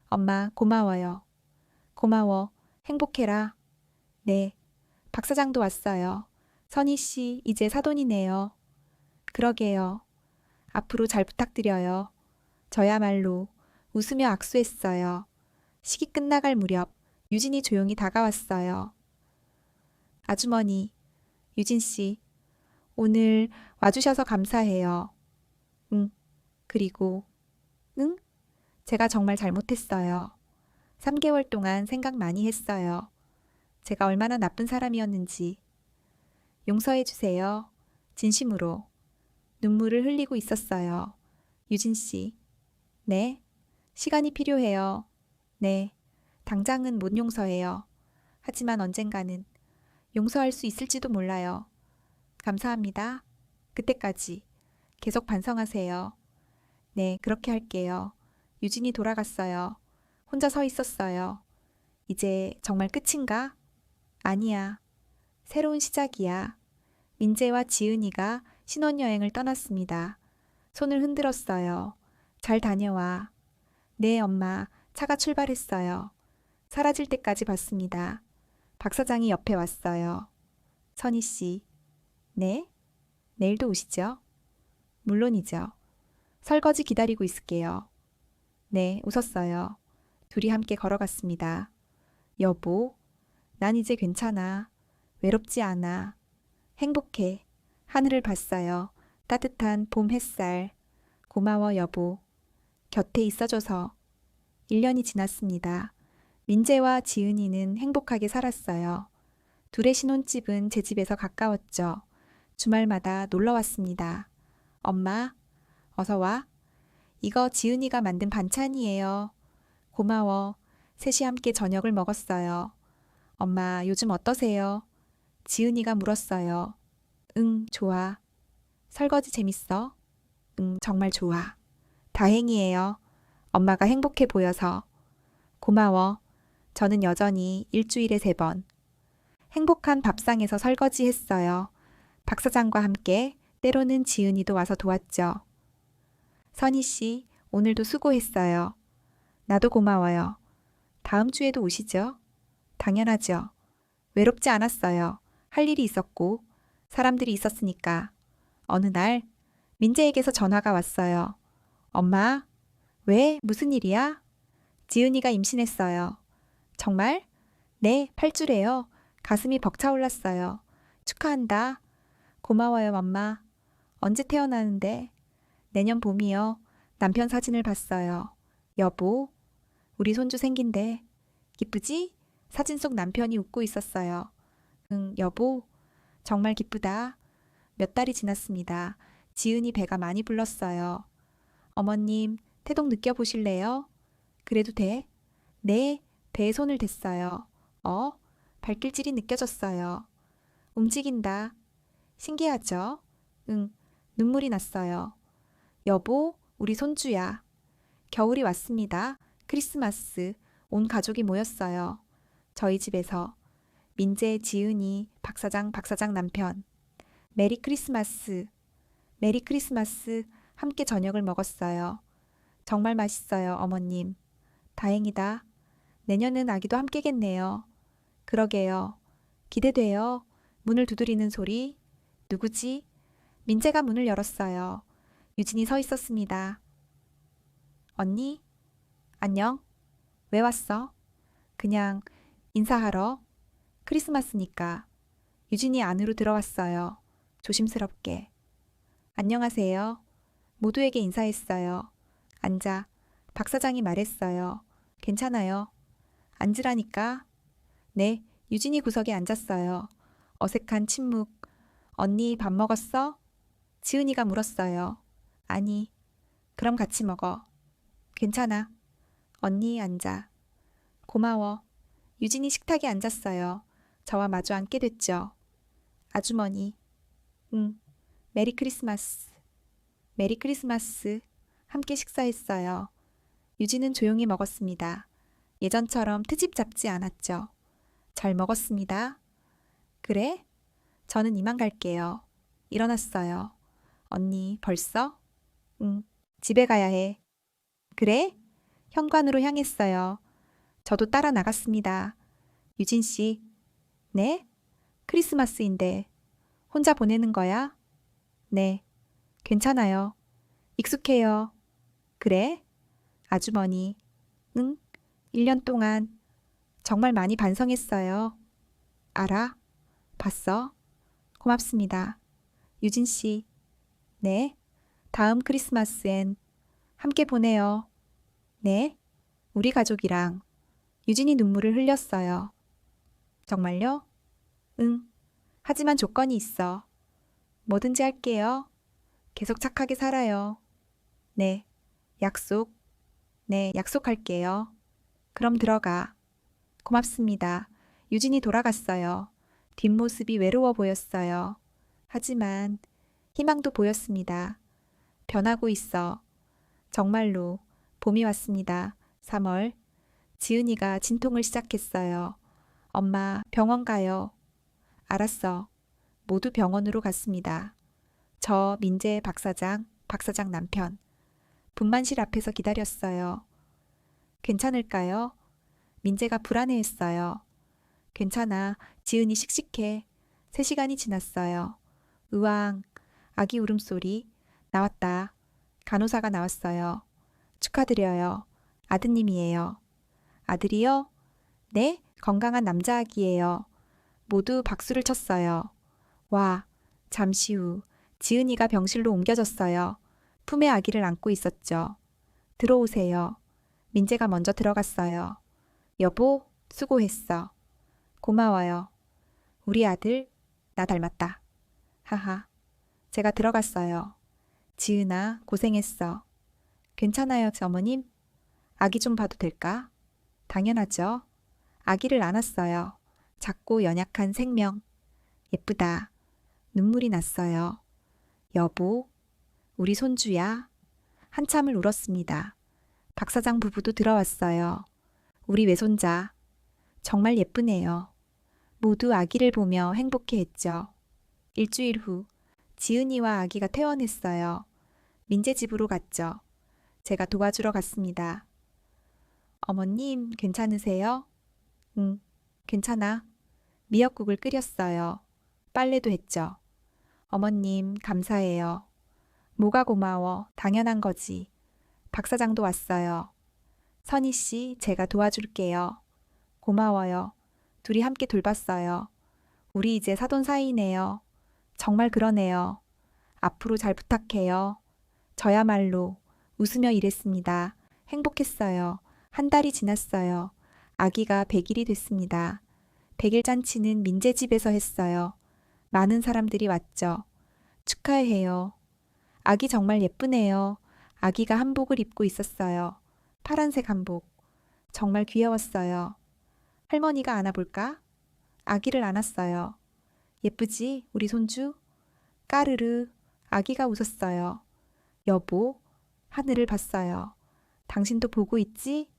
엄마, 고마워요. 고마워. 행복해라. 네. 박 사장도 왔어요. 선희 씨, 이제 사돈이네요. 그러게요. 앞으로 잘 부탁드려요. 저야말로 웃으며 악수했어요. 식이 끝나갈 무렵 유진이 조용히 다가왔어요. 아주머니, 유진 씨, 오늘 와주셔서 감사해요. 응, 그리고, 응? 제가 정말 잘못했어요. 3개월 동안 생각 많이 했어요. 제가 얼마나 나쁜 사람이었는지. 용서해 주세요. 진심으로. 눈물을 흘리고 있었어요. 유진 씨. 네. 시간이 필요해요. 네. 당장은 못 용서해요. 하지만 언젠가는 용서할 수 있을지도 몰라요. 감사합니다. 그때까지 계속 반성하세요. 네, 그렇게 할게요. 유진이 돌아갔어요. 혼자 서 있었어요. 이제 정말 끝인가? 아니야. 새로운 시작이야. 민재와 지은이가 신혼여행을 떠났습니다. 손을 흔들었어요. 잘 다녀와. 네, 엄마. 차가 출발했어요. 사라질 때까지 봤습니다. 박 사장이 옆에 왔어요. 선희 씨. 네? 내일도 오시죠? 물론이죠. 설거지 기다리고 있을게요. 네, 웃었어요. 둘이 함께 걸어갔습니다. 여보, 난 이제 괜찮아. 외롭지 않아. 행복해. 하늘을 봤어요. 따뜻한 봄 햇살. 고마워, 여보. 곁에 있어줘서. 1년이 지났습니다. 민재와 지은이는 행복하게 살았어요. 둘의 신혼집은 제 집에서 가까웠죠. 주말마다 놀러 왔습니다. 엄마, 어서 와. 이거 지은이가 만든 반찬이에요. 고마워. 셋이 함께 저녁을 먹었어요. 엄마, 요즘 어떠세요? 지은이가 물었어요. 응, 좋아. 설거지 재밌어? 응, 정말 좋아. 다행이에요. 엄마가 행복해 보여서. 고마워. 저는 여전히 일주일에 3번. 행복한 밥상에서 설거지 했어요. 박 사장과 함께 때로는 지은이도 와서 도왔죠. 선희 씨, 오늘도 수고했어요. 나도 고마워요. 다음 주에도 오시죠? 당연하죠. 외롭지 않았어요. 할 일이 있었고, 사람들이 있었으니까. 어느 날, 민재에게서 전화가 왔어요. 엄마, 왜? 무슨 일이야? 지은이가 임신했어요. 정말? 네, 8주래요. 가슴이 벅차올랐어요. 축하한다. 고마워요, 엄마. 언제 태어나는데? 내년 봄이요. 남편 사진을 봤어요. 여보, 우리 손주 생긴대. 기쁘지? 사진 속 남편이 웃고 있었어요. 응, 여보. 정말 기쁘다. 몇 달이 지났습니다. 지은이 배가 많이 불렀어요. 어머님, 태동 느껴보실래요? 그래도 돼? 네, 배에 손을 댔어요. 발길질이 느껴졌어요. 움직인다. 신기하죠? 응, 눈물이 났어요. 여보, 우리 손주야. 겨울이 왔습니다. 크리스마스. 온 가족이 모였어요. 저희 집에서. 민재, 지은이, 박사장 남편. 메리 크리스마스. 메리 크리스마스. 함께 저녁을 먹었어요. 정말 맛있어요, 어머님. 다행이다. 내년은 아기도 함께겠네요. 그러게요. 기대돼요. 문을 두드리는 소리. 누구지? 민재가 문을 열었어요. 유진이 서 있었습니다. 언니? 안녕? 왜 왔어? 그냥 인사하러. 크리스마스니까. 유진이 안으로 들어왔어요. 조심스럽게. 안녕하세요. 모두에게 인사했어요. 앉아. 박 사장이 말했어요. 괜찮아요. 앉으라니까. 네, 유진이 구석에 앉았어요. 어색한 침묵. 언니 밥 먹었어? 지은이가 물었어요. 아니. 그럼 같이 먹어. 괜찮아. 언니 앉아. 고마워. 유진이 식탁에 앉았어요. 저와 마주 앉게 됐죠. 아주머니. 응. 메리 크리스마스. 메리 크리스마스. 함께 식사했어요. 유진은 조용히 먹었습니다. 예전처럼 트집 잡지 않았죠. 잘 먹었습니다. 그래? 저는 이만 갈게요. 일어났어요. 언니, 벌써? 응, 집에 가야 해. 그래? 현관으로 향했어요. 저도 따라 나갔습니다. 유진 씨. 네? 크리스마스인데. 혼자 보내는 거야? 네. 괜찮아요. 익숙해요. 그래? 아주머니. 응? 1년 동안 정말 많이 반성했어요. 알아? 봤어? 고맙습니다. 유진 씨. 네. 다음 크리스마스엔 함께 보내요. 네. 우리 가족이랑. 유진이 눈물을 흘렸어요. 정말요? 응. 하지만 조건이 있어. 뭐든지 할게요. 계속 착하게 살아요. 네. 약속. 네, 약속할게요. 그럼 들어가. 고맙습니다. 유진이 돌아갔어요. 뒷모습이 외로워 보였어요. 하지만 희망도 보였습니다. 변하고 있어. 정말로 봄이 왔습니다. 3월. 지은이가 진통을 시작했어요. 엄마, 병원 가요. 알았어. 모두 병원으로 갔습니다. 저, 민재, 박사장 남편. 분만실 앞에서 기다렸어요. 괜찮을까요? 민재가 불안해했어요. 괜찮아. 지은이 씩씩해. 3시간이 지났어요. 으왕. 아기 울음소리. 나왔다. 간호사가 나왔어요. 축하드려요. 아드님이에요. 아들이요? 네, 건강한 남자 아기예요. 모두 박수를 쳤어요. 와, 잠시 후 지은이가 병실로 옮겨졌어요. 품에 아기를 안고 있었죠. 들어오세요. 민재가 먼저 들어갔어요. 여보, 수고했어. 고마워요. 우리 아들, 나 닮았다. 하하. 제가 들어갔어요. 지은아, 고생했어. 괜찮아요, 어머님? 아기 좀 봐도 될까? 당연하죠. 아기를 안았어요. 작고 연약한 생명. 예쁘다. 눈물이 났어요. 여보, 우리 손주야. 한참을 울었습니다. 박사장 부부도 들어왔어요. 우리 외손자. 정말 예쁘네요. 모두 아기를 보며 행복해했죠. 일주일 후 지은이와 아기가 퇴원했어요. 민재 집으로 갔죠. 제가 도와주러 갔습니다. 어머님, 괜찮으세요? 응, 괜찮아. 미역국을 끓였어요. 빨래도 했죠. 어머님, 감사해요. 뭐가 고마워. 당연한 거지. 박 사장도 왔어요. 선희 씨, 제가 도와줄게요. 고마워요. 둘이 함께 돌봤어요. 우리 이제 사돈 사이네요. 정말 그러네요. 앞으로 잘 부탁해요. 저야말로 웃으며 일했습니다. 행복했어요. 한 달이 지났어요. 아기가 100일이 됐습니다. 100일 잔치는 민재 집에서 했어요. 많은 사람들이 왔죠. 축하해요. 아기 정말 예쁘네요. 아기가 한복을 입고 있었어요. 파란색 한복. 정말 귀여웠어요. 할머니가 안아볼까? 아기를 안았어요. 예쁘지, 우리 손주? 까르르, 아기가 웃었어요. 여보, 하늘을 봤어요. 당신도 보고 있지?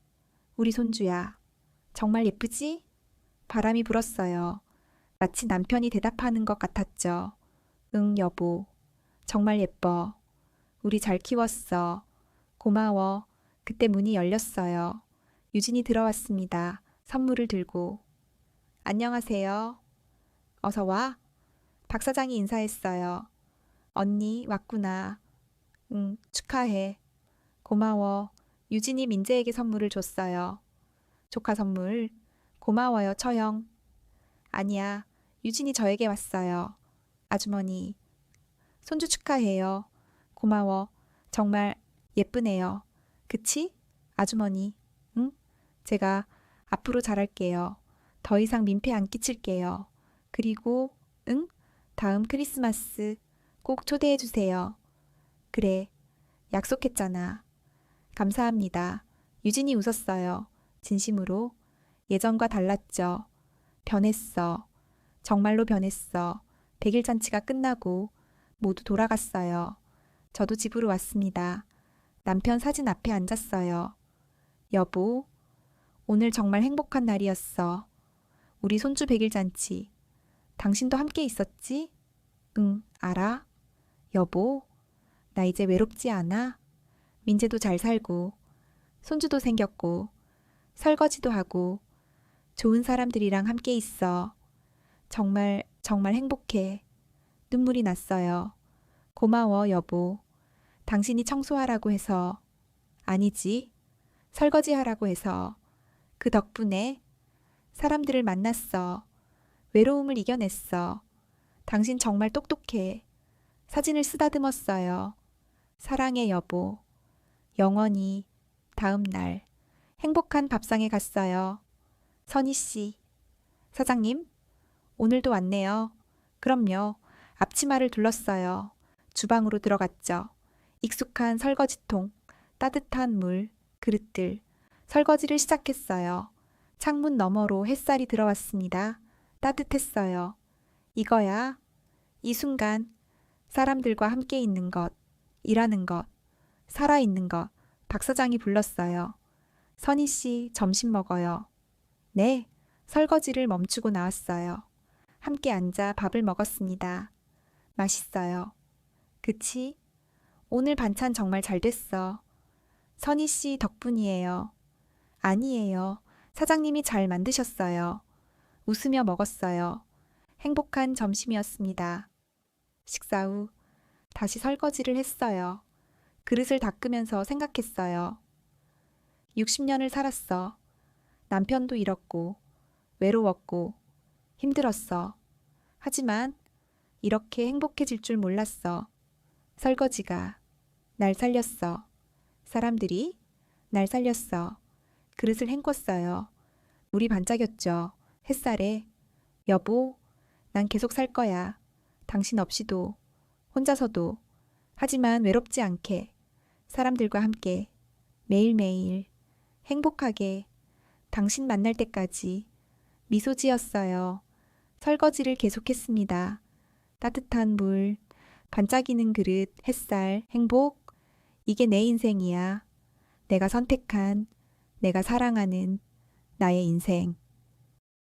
우리 손주야. 정말 예쁘지? 바람이 불었어요. 마치 남편이 대답하는 것 같았죠. 응, 여보. 정말 예뻐. 우리 잘 키웠어. 고마워. 그때 문이 열렸어요. 유진이 들어왔습니다. 선물을 들고. 안녕하세요. 어서 와. 박 사장이 인사했어요. 언니, 왔구나. 응, 축하해. 고마워. 유진이 민재에게 선물을 줬어요. 조카 선물. 고마워요, 처형. 아니야. 유진이 저에게 왔어요. 아주머니. 손주 축하해요. 고마워. 정말 예쁘네요. 그치? 아주머니. 응? 제가 앞으로 잘할게요. 더 이상 민폐 안 끼칠게요. 그리고, 응? 다음 크리스마스 꼭 초대해 주세요. 그래. 약속했잖아. 감사합니다. 유진이 웃었어요. 진심으로. 예전과 달랐죠. 변했어. 정말로 변했어. 100일 잔치가 끝나고 모두 돌아갔어요. 저도 집으로 왔습니다. 남편 사진 앞에 앉았어요. 여보, 오늘 정말 행복한 날이었어. 우리 손주 100일 잔치. 당신도 함께 있었지? 응, 알아. 여보, 나 이제 외롭지 않아? 민재도 잘 살고, 손주도 생겼고, 설거지도 하고, 좋은 사람들이랑 함께 있어. 정말, 정말 행복해. 눈물이 났어요. 고마워, 여보. 당신이 청소하라고 해서. 아니지. 설거지하라고 해서. 그 덕분에 사람들을 만났어. 외로움을 이겨냈어. 당신 정말 똑똑해. 사진을 쓰다듬었어요. 사랑해, 여보. 영원히 다음 날 행복한 밥상에 갔어요. 선희 씨. 사장님, 오늘도 왔네요. 그럼요. 앞치마를 둘렀어요. 주방으로 들어갔죠. 익숙한 설거지통, 따뜻한 물, 그릇들. 설거지를 시작했어요. 창문 너머로 햇살이 들어왔습니다. 따뜻했어요. 이거야. 이 순간 사람들과 함께 있는 것, 일하는 것, 살아있는 것, 박 사장이 불렀어요. 선희 씨, 점심 먹어요. 네, 설거지를 멈추고 나왔어요. 함께 앉아 밥을 먹었습니다. 맛있어요. 그치? 오늘 반찬 정말 잘 됐어. 선희 씨 덕분이에요. 아니에요. 사장님이 잘 만드셨어요. 웃으며 먹었어요. 행복한 점심이었습니다. 식사 후 다시 설거지를 했어요. 그릇을 닦으면서 생각했어요. 60년을 살았어. 남편도 잃었고, 외로웠고, 힘들었어. 하지만 이렇게 행복해질 줄 몰랐어. 설거지가 날 살렸어. 사람들이 날 살렸어. 그릇을 헹궜어요. 물이 반짝였죠. 햇살에. 여보, 난 계속 살 거야. 당신 없이도, 혼자서도. 하지만 외롭지 않게. 사람들과 함께. 매일매일. 행복하게. 당신 만날 때까지. 미소 지었어요. 설거지를 계속했습니다. 따뜻한 물, 반짝이는 그릇, 햇살, 행복. 이게 내 인생이야. 내가 선택한, 내가 사랑하는 나의 인생.